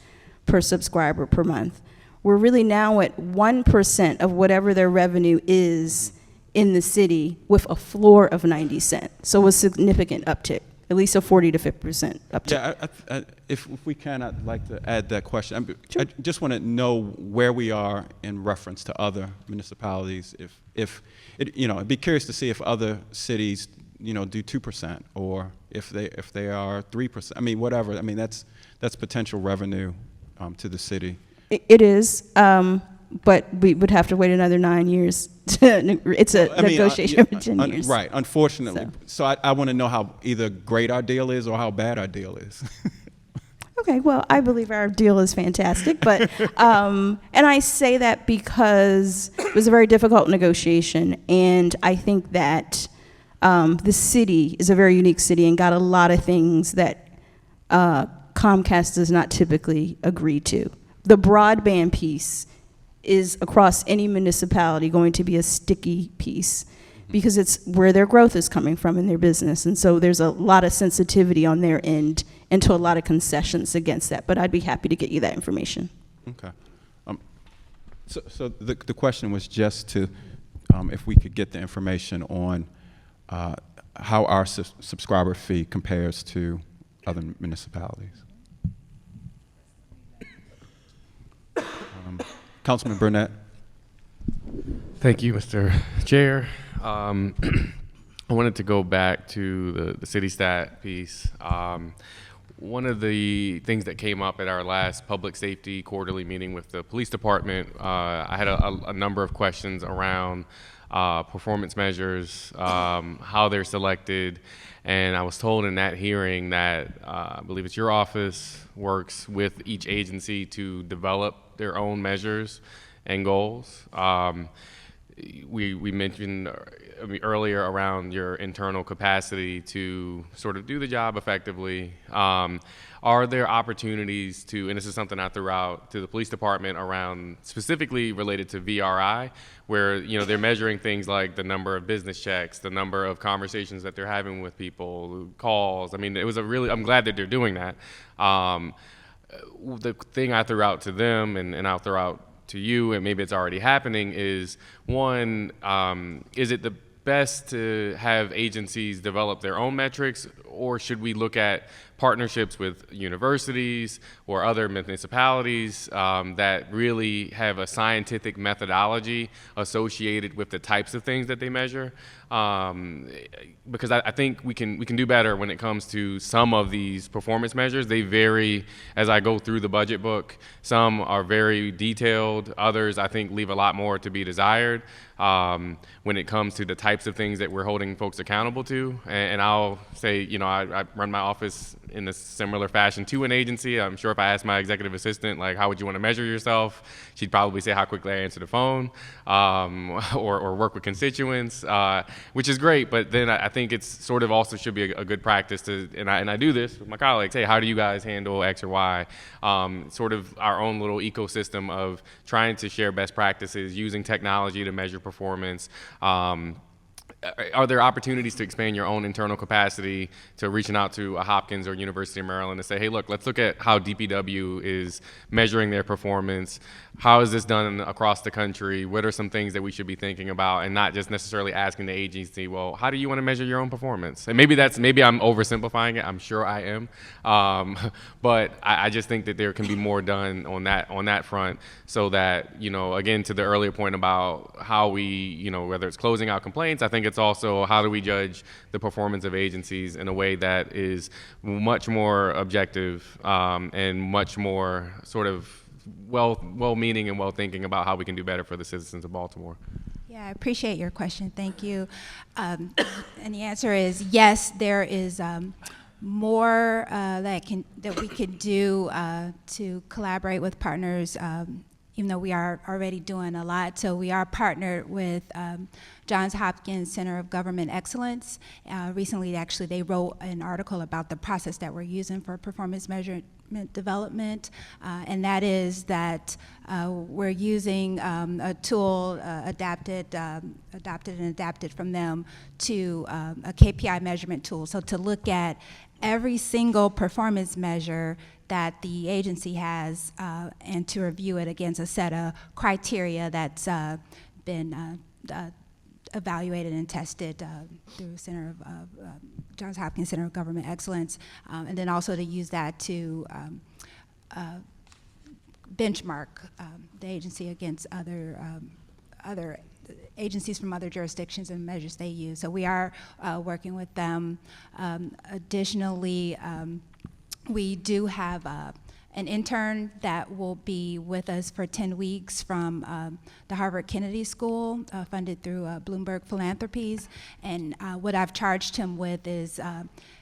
Speaker 3: per subscriber per month. We're really now at 1% of whatever their revenue is in the city with a floor of 90 cents. So a significant uptick. At least a 40 to 50% uptick.
Speaker 18: Yeah, if we can, I'd like to add that question. I just want to know where we are in reference to other municipalities. I'd be curious to see if other cities, do 2%, or if they are 3%. I mean, whatever. I mean, that's potential revenue to the city.
Speaker 3: It is, but we would have to wait another 9 years. It's a negotiation for 10 years.
Speaker 18: Right, unfortunately. So I want to know how either great our deal is or how bad our deal is.
Speaker 3: Okay, well, I believe our deal is fantastic, but, and I say that because it was a very difficult negotiation, and I think that the city is a very unique city and got a lot of things that Comcast does not typically agree to. The broadband piece is across any municipality going to be a sticky piece because it's where their growth is coming from in their business. And so there's a lot of sensitivity on their end and to a lot of concessions against that. But I'd be happy to get you that information.
Speaker 18: Okay. So the question was just to, if we could get the information on how our subscriber fee compares to other municipalities. Councilman Burnett.
Speaker 11: Thank you, Mr. Chair. I wanted to go back to the city stat piece. One of the things that came up at our last public safety quarterly meeting with the police department, I had a number of questions around performance measures, how they're selected, and I was told in that hearing that I believe it's your office works with each agency to develop their own measures and goals. we mentioned earlier around your internal capacity to sort of do the job effectively. Are there opportunities to, and this is something I threw out to the police department around specifically related to VRI, where they're measuring things like the number of business checks, the number of conversations that they're having with people, calls. I mean, I'm glad that they're doing that. The thing I threw out to them, and I'll throw out to you, and maybe it's already happening, is one, is it the best to have agencies develop their own metrics, or should we look at partnerships with universities or other municipalities that really have a scientific methodology associated with the types of things that they measure? Because I think we can do better when it comes to some of these performance measures. They vary as I go through the budget book. Some are very detailed. Others, I think, leave a lot more to be desired when it comes to the types of things that we're holding folks accountable to. And I'll say, I run my office in a similar fashion to an agency. I'm sure if I asked my executive assistant, like, how would you want to measure yourself? She'd probably say how quickly I answer the phone or work with constituents, which is great. But then I think it's sort of also should be a good practice to, and I do this with my colleagues, hey, how do you guys handle X or Y? Sort of our own little ecosystem of trying to share best practices, using technology to measure performance. Are there opportunities to expand your own internal capacity to reaching out to a Hopkins or University of Maryland and say, hey, look, let's look at how DPW is measuring their performance. How is this done across the country? What are some things that we should be thinking about, and not just necessarily asking the agency, well, how do you want to measure your own performance? And maybe I'm oversimplifying it. I'm sure I am. But I just think that there can be more done on that front, so that, again, to the earlier point about how we, whether it's closing out complaints, I think it's also how do we judge the performance of agencies in a way that is much more objective and much more sort of well-meaning and well-thinking about how we can do better for the citizens of Baltimore.
Speaker 2: Yeah, I appreciate your question. Thank you. And the answer is yes, there is more that we could do to collaborate with partners, even though we are already doing a lot. So we are partnered with Johns Hopkins Center of Government Excellence. Recently, actually, they wrote an article about the process that we're using for performance measurement development, and that is that we're using a tool adapted from them to a KPI measurement tool. So to look at every single performance measure that the agency has and to review it against a set of criteria that's been evaluated and tested through Johns Hopkins Center of Government Excellence, and then also to use that to benchmark the agency against other agencies from other jurisdictions and measures they use. So we are working with them. Additionally, we do have an intern that will be with us for 10 weeks from the Harvard Kennedy School, funded through Bloomberg Philanthropies. And what I've charged him with is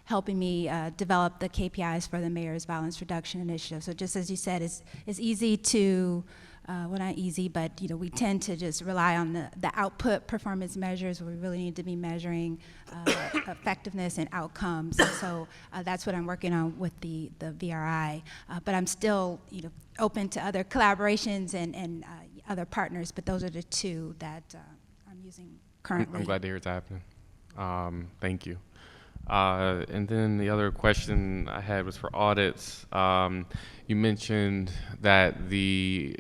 Speaker 2: helping me develop the KPIs for the Mayor's Violence Reduction Initiative. So just as you said, it's easy to, well, not easy, but we tend to just rely on the output performance measures. We really need to be measuring effectiveness and outcomes. And so that's what I'm working on with the VRI. But I'm still open to other collaborations and other partners, but those are the two that I'm using currently.
Speaker 11: I'm glad to hear it's happening. Thank you. And then the other question I had was for audits. You mentioned that the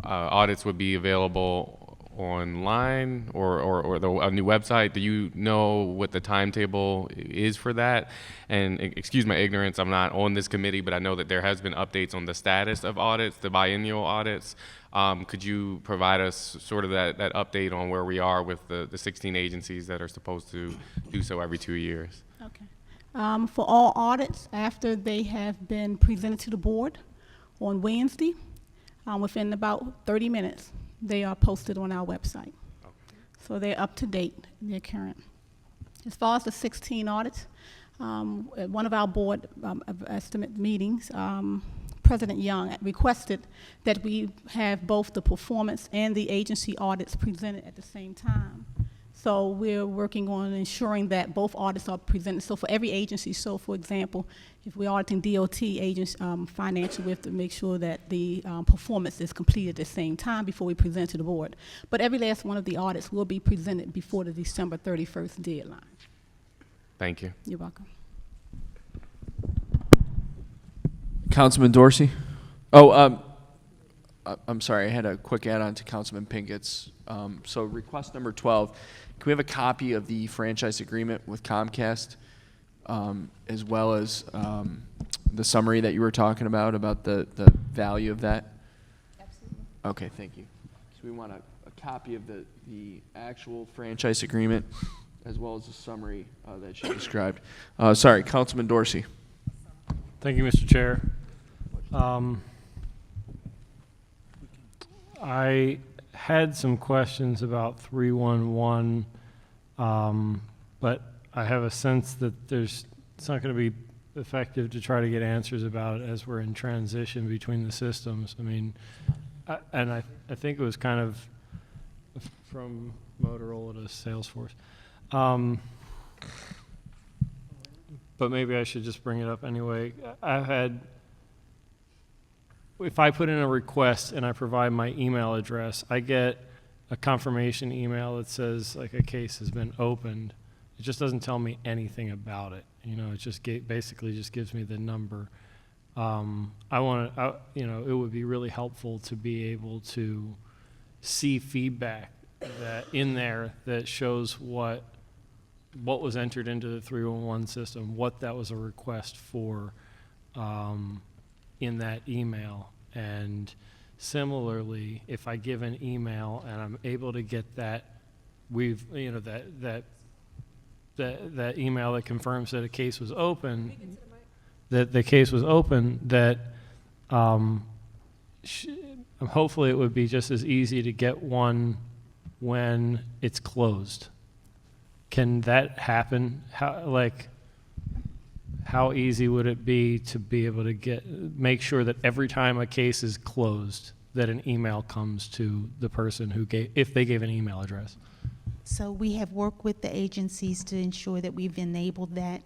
Speaker 11: audits would be available online or a new website. Do you know what the timetable is for that? And excuse my ignorance, I'm not on this committee, but I know that there has been updates on the status of audits, the biennial audits. Could you provide us sort of that update on where we are with the 16 agencies that are supposed to do so every 2 years?
Speaker 4: Okay. For all audits, after they have been presented to the board on Wednesday, within about 30 minutes, they are posted on our website. Okay. So they're up to date, they're current. As far as the 16 audits, at one of our board estimate meetings, President Young requested that we have both the performance and the agency audits presented at the same time. So we're working on ensuring that both audits are presented. So for every agency, so for example, if we're auditing DOT agents financial, we have to make sure that the performance is completed at the same time before we present to the board. But every last one of the audits will be presented before the December 31st deadline.
Speaker 11: Thank you.
Speaker 4: You're welcome.
Speaker 1: Councilman Dorsey? Oh, I'm sorry, I had a quick add-on to Councilman Pinkett's. So request number 12, can we have a copy of the franchise agreement with Comcast, as well as the summary that you were talking about the value of that?
Speaker 2: Absolutely.
Speaker 1: Okay, thank you. So we want a copy of the actual franchise agreement, as well as the summary that you described. Sorry, Councilman Dorsey.
Speaker 14: Thank you, Mr. Chair. I had some questions about 311, but I have a sense that it's not going to be effective to try to get answers about it as we're in transition between the systems. I mean, I think it was kind of from Motorola to Salesforce. But maybe I should just bring it up anyway. If I put in a request and I provide my email address, I get a confirmation email that says like a case has been opened. It just doesn't tell me anything about it. You know, it just basically just gives me the number. It would be really helpful to be able to see feedback that in there that shows what was entered into the 311 system, what that was a request for in that email. And similarly, if I give an email and I'm able to get that, that email that confirms that a case was open, that the case was open, that hopefully it would be just as easy to get one when it's closed. Can that happen? How easy would it be to be able to make sure that every time a case is closed, that an email comes to the person if they gave an email address?
Speaker 13: So we have worked with the agencies to ensure that we've enabled that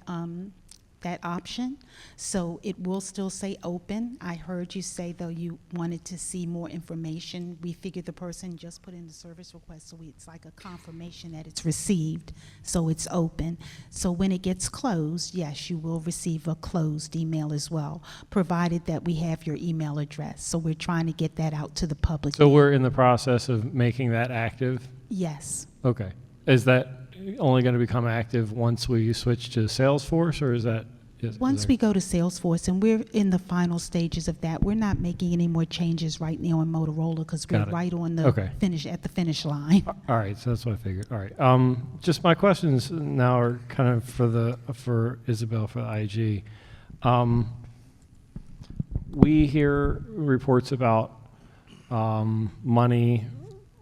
Speaker 13: option. So it will still say open. I heard you say, though, you wanted to see more information. We figured the person just put in the service request, so it's like a confirmation that it's received, so it's open. So when it gets closed, yes, you will receive a closed email as well, provided that we have your email address. So we're trying to get that out to the public.
Speaker 14: So we're in the process of making that active?
Speaker 13: Yes.
Speaker 14: Okay. Is that only going to become active once we switch to Salesforce, or is that?
Speaker 13: Once we go to Salesforce, and we're in the final stages of that, we're not making any more changes right now in Motorola because we're right on the finish line.
Speaker 14: All right, so that's what I figured. All right, just my questions now are kind of for Isabel for the IG. We hear reports about money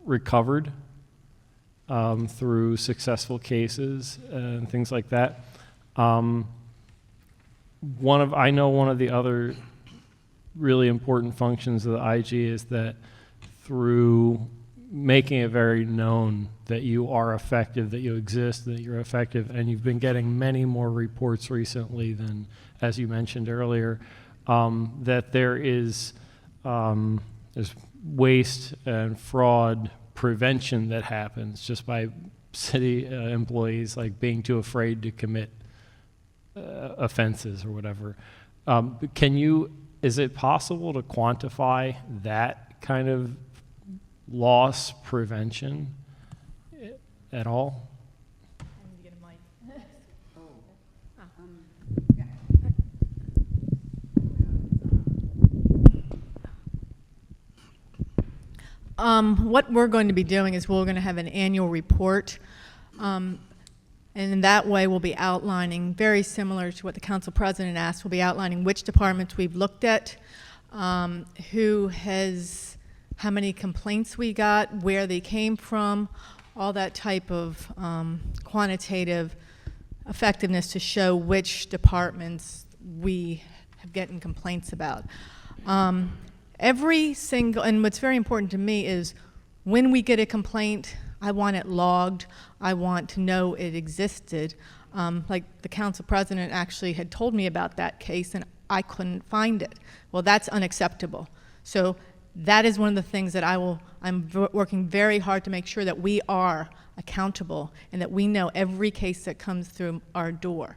Speaker 14: recovered through successful cases and things like that. I know one of the other really important functions of the IG is that through making it very known that you are effective, that you exist, that you're effective, and you've been getting many more reports recently than, as you mentioned earlier, that there's waste and fraud prevention that happens just by city employees like being too afraid to commit offenses or whatever. Is it possible to quantify that kind of loss prevention at all?
Speaker 5: I need to get a mic. What we're going to be doing is we're going to have an annual report. And in that way, we'll be outlining, very similar to what the council president asked, we'll be outlining which departments we've looked at, how many complaints we got, where they came from, all that type of quantitative effectiveness to show which departments we have gotten complaints about. Every single, and what's very important to me is when we get a complaint, I want it logged. I want to know it existed. Like the council president actually had told me about that case and I couldn't find it. Well, that's unacceptable. So that is one of the things that I'm working very hard to make sure that we are accountable and that we know every case that comes through our door.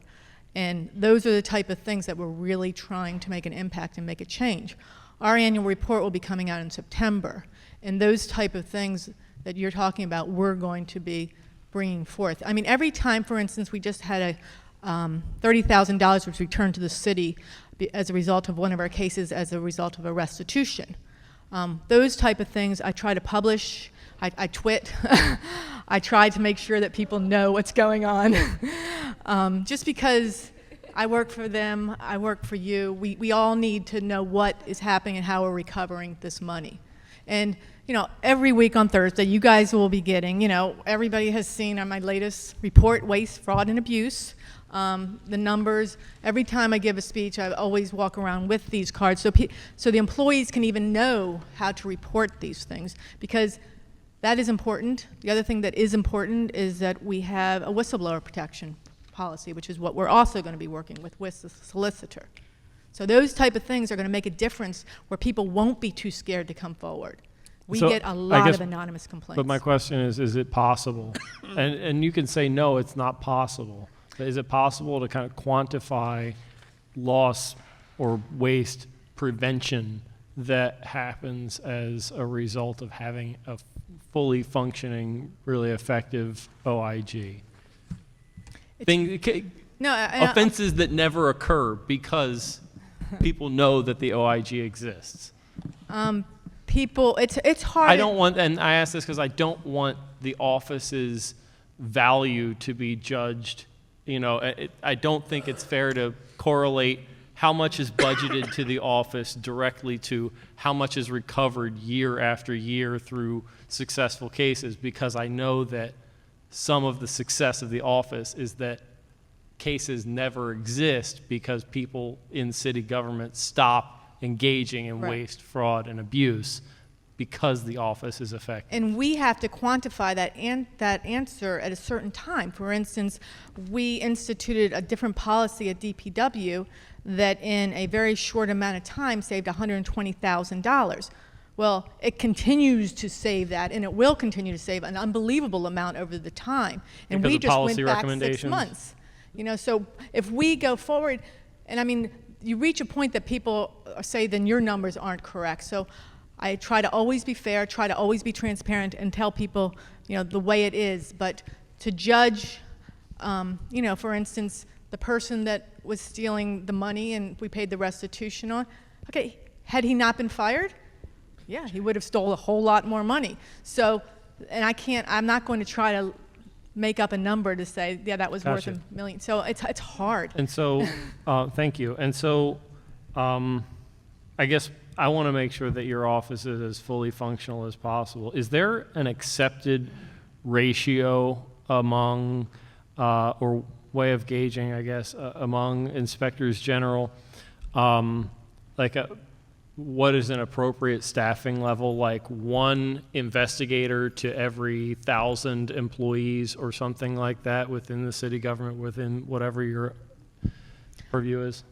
Speaker 5: And those are the type of things that we're really trying to make an impact and make a change. Our annual report will be coming out in September, and those type of things that you're talking about, we're going to be bringing forth. I mean, every time, for instance, we just had a $30,000 was returned to the city as a result of one of our cases as a result of a restitution. Those type of things I try to publish. I twit. I try to make sure that people know what's going on. Just because I work for them, I work for you, we all need to know what is happening and how we're recovering this money. And, you know, every week on Thursday, you guys will be getting, you know, everybody has seen on my latest report, waste, fraud, and abuse, the numbers. Every time I give a speech, I always walk around with these cards so the employees can even know how to report these things, because that is important. The other thing that is important is that we have a whistleblower protection policy, which is what we're also going to be working with the solicitor. So those type of things are going to make a difference where people won't be too scared to come forward. We get a lot of anonymous complaints.
Speaker 14: But my question is it possible? and you can say, no, it's not possible. But is it possible to kind of quantify loss or waste prevention that happens as a result of having a fully functioning, really effective OIG? Offenses that never occur because people know that the OIG exists.
Speaker 5: It's hard.
Speaker 14: I don't want, and I ask this because I don't want the office's value to be judged. You know, I don't think it's fair to correlate how much is budgeted to the office directly to how much is recovered year after year through successful cases, because I know that some of the success of the office is that cases never exist because people in city government stop engaging in waste, fraud, and abuse because the office is effective.
Speaker 5: And we have to quantify that answer at a certain time. For instance, we instituted a different policy at DPW that in a very short amount of time saved $120,000. Well, it continues to save that, and it will continue to save an unbelievable amount over the time. And
Speaker 14: Because
Speaker 5: we
Speaker 14: of
Speaker 5: just
Speaker 14: policy
Speaker 5: went back 6
Speaker 14: recommendations?
Speaker 5: months. You know, so if we go forward, and I mean, you reach a point that people say then your numbers aren't correct. So I try to always be fair, try to always be transparent, and tell people, you know, the way it is. But to judge, you know, for instance, the person that was stealing the money and we paid the restitution on, okay, had he not been fired, yeah, he would have stole a whole lot more money. So, and I'm not going to try to make up a number to say, yeah, that was worth $1 million. So it's hard.
Speaker 14: And so, thank you. And so, I guess I want to make sure that your office is as fully functional as possible. Is there an accepted ratio among, or way of gauging, I guess, among inspectors general, what is an appropriate staffing level, like one investigator to every 1,000 employees or something like that within the city government, within whatever your purview is?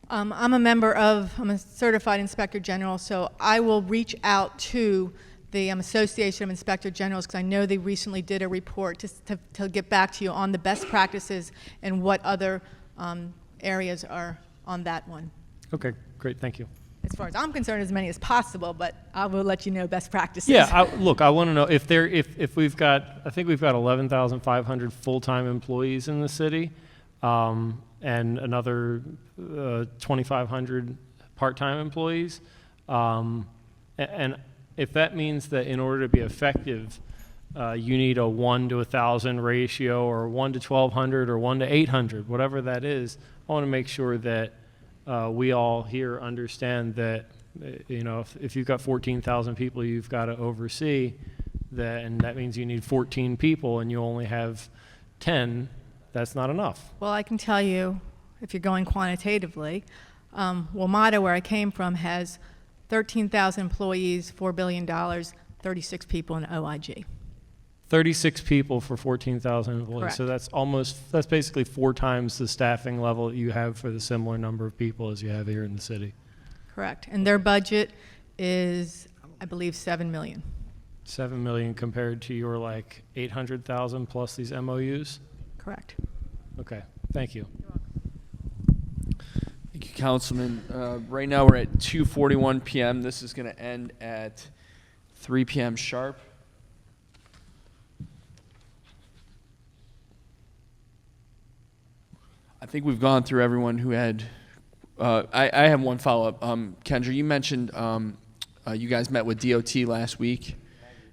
Speaker 5: I'm a certified inspector general, so I will reach out to the Association of Inspector Generals, because I know they recently did a report to get back to you on the best practices and what other areas are on that one.
Speaker 14: Okay, great, thank you.
Speaker 5: As far as I'm concerned, as many as possible, but I will let you know best practices.
Speaker 14: Yeah, look, I want to know if we've got, I think we've got 11,500 full-time employees in the city, and another 2,500 part-time employees, and if that means that in order to be effective, you need a 1 to 1,000 ratio, or 1 to 1,200, or 1 to 800, whatever that is, I want to make sure that we all here understand that, you know, if you've got 14,000 people you've got to oversee, and that means you need 14 people and you only have 10, that's not enough.
Speaker 5: Well, I can tell you, if you're going quantitatively, WMATA, where I came from, has 13,000 employees, $4 billion, 36 people in OIG.
Speaker 14: 36 people for 14,000 employees.
Speaker 5: Correct.
Speaker 14: So that's basically 4 times the staffing level that you have for the similar number of people as you have here in the city.
Speaker 5: Correct. And their budget is, I believe, $7 million.
Speaker 14: 7 million compared to your like 800,000 plus these MOUs?
Speaker 5: Correct.
Speaker 14: Okay, thank you.
Speaker 1: Thank you, Councilman. Right now we're at 2:41 p.m. This is going to end at 3 p.m. sharp. I think we've gone through everyone who had. I have one follow-up. Kendra, you mentioned you guys met with DOT last week.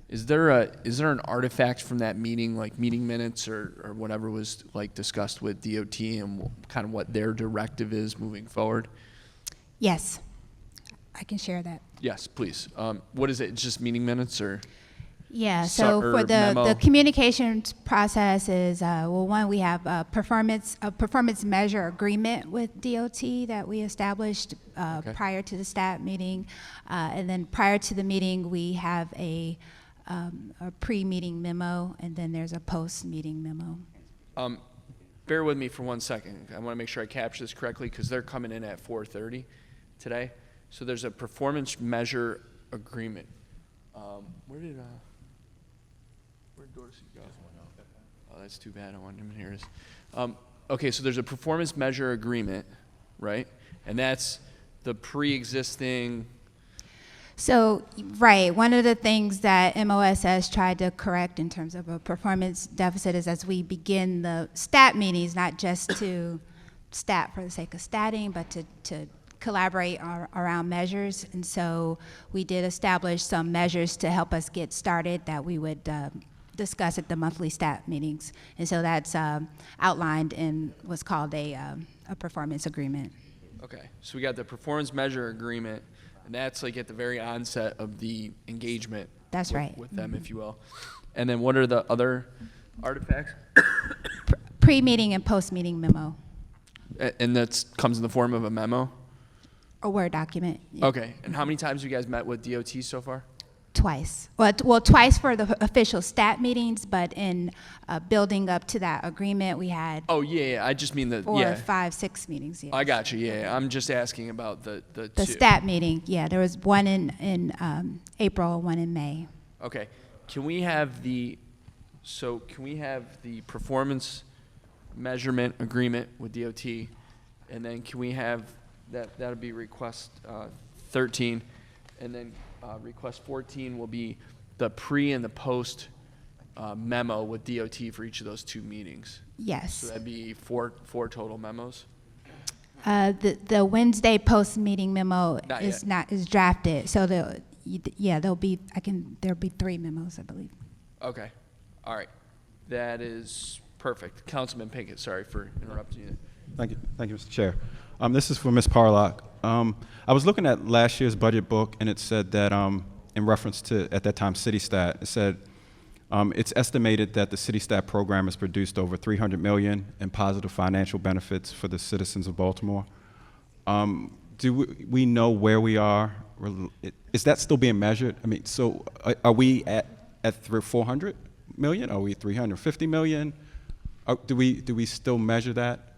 Speaker 1: Is there an artifact from that meeting, like meeting minutes or whatever was like discussed with DOT and kind of what their directive is moving forward?
Speaker 2: Yes, I can share that.
Speaker 1: Yes, please. What is it? It's just meeting minutes or?
Speaker 2: Yeah, so for the communications process is, well, one, we have a performance measure agreement with DOT that we established prior to the staff meeting. And then prior to the meeting, we have a pre-meeting memo, and then there's a post-meeting memo.
Speaker 1: Bear with me for 1 second. I want to make sure I capture this correctly because they're coming in at 4:30 today. So there's a performance measure agreement. Where did Dorsey go? Oh, that's too bad. I wanted him in here. Okay, so there's a performance measure agreement, right? And that's the pre-existing.
Speaker 2: So, right, one of the things that MOSS tried to correct in terms of a performance deficit is as we begin the stat meetings, not just to stat for the sake of statting, but to collaborate around measures. And so we did establish some measures to help us get started that we would discuss at the monthly stat meetings. And so that's outlined in what's called a performance agreement.
Speaker 1: Okay, so we got the performance measure agreement, and that's like at the very onset of the engagement.
Speaker 2: That's right.
Speaker 1: With them, if you will. And then what are the other artifacts?
Speaker 2: Pre-meeting and post-meeting memo.
Speaker 1: And that comes in the form of a memo?
Speaker 2: A Word document. Yeah.
Speaker 1: Okay, and how many times have you guys met with DOT so far?
Speaker 2: Twice. Well, twice for the official stat meetings, but in building up to that agreement, we had
Speaker 1: Oh, yeah, I just mean the,
Speaker 2: 4, 5, 6 meetings. Yeah.
Speaker 1: I got you, yeah. I'm just asking about the
Speaker 2: The
Speaker 1: two.
Speaker 2: stat meeting, yeah, there was one in April, one in May.
Speaker 1: Okay, can we have the performance measurement agreement with DOT, and then can we have that'll be request 13, and then request 14 will be the pre and the post memo with DOT for each of those 2 meetings.
Speaker 2: Yes.
Speaker 1: So that'd be four total memos.
Speaker 2: The Wednesday post-meeting memo
Speaker 1: Not
Speaker 2: is drafted, so there'll be 3 memos, I believe.
Speaker 1: Okay, all right, that is perfect. Councilman Pinkett, sorry for interrupting you.
Speaker 18: Thank you, Mr. Chair. This is for Ms. Parlock. I was looking at last year's budget book, and it said that, in reference to, at that time, CityStat, it said it's estimated that the CityStat program has produced over $300 million in positive financial benefits for the citizens of Baltimore. Do we know where we are? Is that still being measured? I mean, so are we at 400 million? Are we 350 million? Do we still measure that?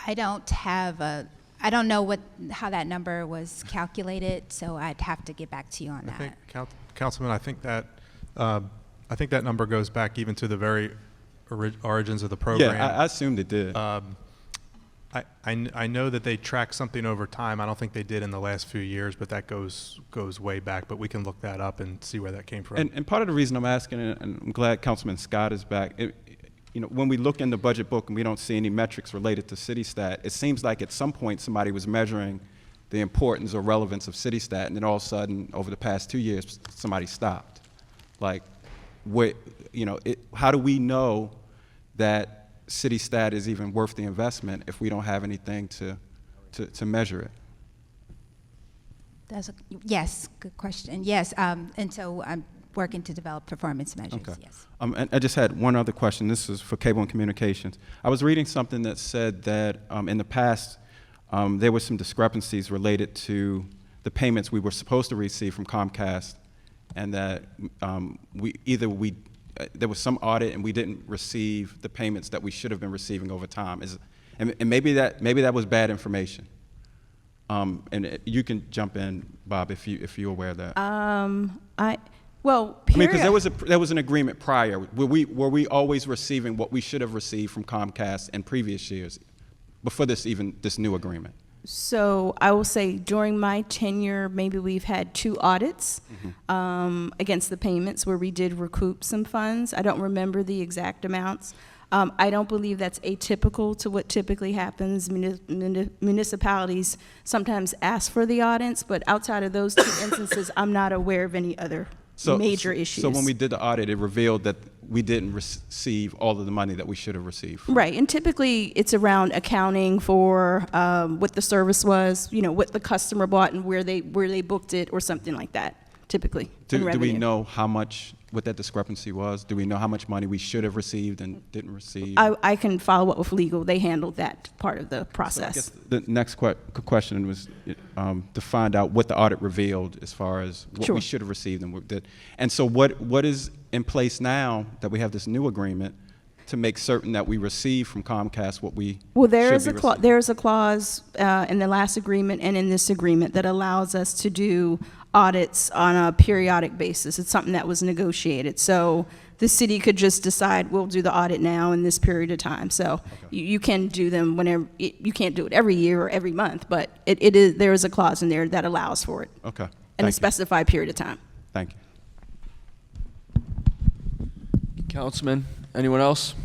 Speaker 2: I don't know how that number was calculated, so I'd have to get back to you on that.
Speaker 10: I think, Councilman, I think that number goes back even to the very origins of the program.
Speaker 18: Yeah, I assumed it did.
Speaker 10: I know that they track something over time. I don't think they did in the last few years, but that goes way back. But we can look that up and see where that came from.
Speaker 18: And part of the reason I'm asking, and I'm glad Councilman Scott is back, when we look in the budget book and we don't see any metrics related to CityStat, it seems like at some point somebody was measuring the importance or relevance of CityStat, and then all of a sudden, over the past 2 years, somebody stopped. Like, how do we know that CityStat is even worth the investment if we don't have anything to measure it?
Speaker 2: Yes, good question. Yes, and so I'm working to develop performance measures.
Speaker 18: Okay.
Speaker 2: Yes.
Speaker 18: And I just had one other question. This is for Cable and Communications. I was reading something that said that in the past, there were some discrepancies related to the payments we were supposed to receive from Comcast, and that there was some audit and we didn't receive the payments that we should have been receiving over time. And maybe that was bad information. You can jump in, Bob, if you're aware of that. Because there was an agreement prior. Were we always receiving what we should have received from Comcast in previous years, before this new agreement?
Speaker 3: So I will say during my tenure, maybe we've had 2 audits against the payments where we did recoup some funds. I don't remember the exact amounts. I don't believe that's atypical to what typically happens. Municipalities sometimes ask for the audits, but outside of those 2 instances, I'm not aware of any other major issues.
Speaker 18: So when we did the audit, it revealed that we didn't receive all of the money that we should have received.
Speaker 3: Right, and typically it's around accounting for what the service was, what the customer bought and where they booked it or something like that, typically.
Speaker 18: Do we know what that discrepancy was? Do we know how much money we should have received and didn't receive?
Speaker 3: I can follow up with legal. They handled that part of the process.
Speaker 18: So I guess the next question was to find out what the audit revealed as far as what we should have received and what did. And so what is in place now that we have this new agreement to make certain that we receive from Comcast what we
Speaker 3: there is a clause in the last agreement and in this agreement that allows us to do audits on a periodic basis. It's something that was negotiated. So the city could just decide we'll do the audit now in this period of time. So you can do them whenever. You can't do it every year or every month, but there is a clause in there that allows for it.
Speaker 18: Okay.
Speaker 3: In a specified period of time.
Speaker 18: Thank you.
Speaker 1: Councilman, anyone else?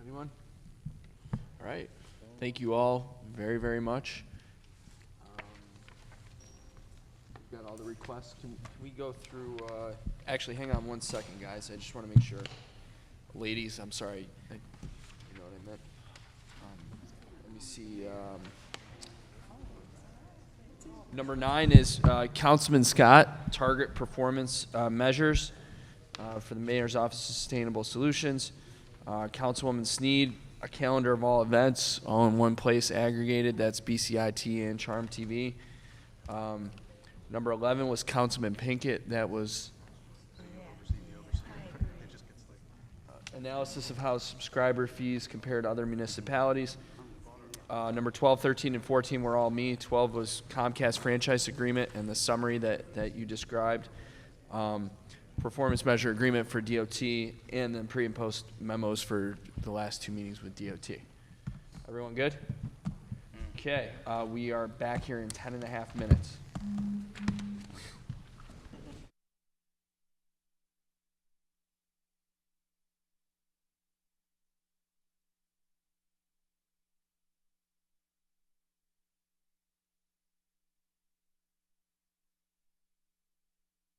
Speaker 1: Anyone? All right. Thank you all very, very much. Got all the requests. Can we go through? Actually, hang on one second, guys. I just want to make sure. Ladies, I'm sorry. You know what I meant. Let me see. Number 9 is Councilman Scott, target performance measures for the Mayor's Office of Sustainable Solutions. Councilwoman Sneed, a calendar of all events, all in one place, aggregated. That's BCIT and Charm TV. Number 11 was Councilman Pinkett. That was analysis of how subscriber fees compare to other municipalities. Number 12, 13, and 14 were all me. 12 was Comcast franchise agreement and the summary that you described. Performance measure agreement for DOT, and then pre and post memos for the last 2 meetings with DOT. Everyone good? Okay, we are back here in 10.5 minutes.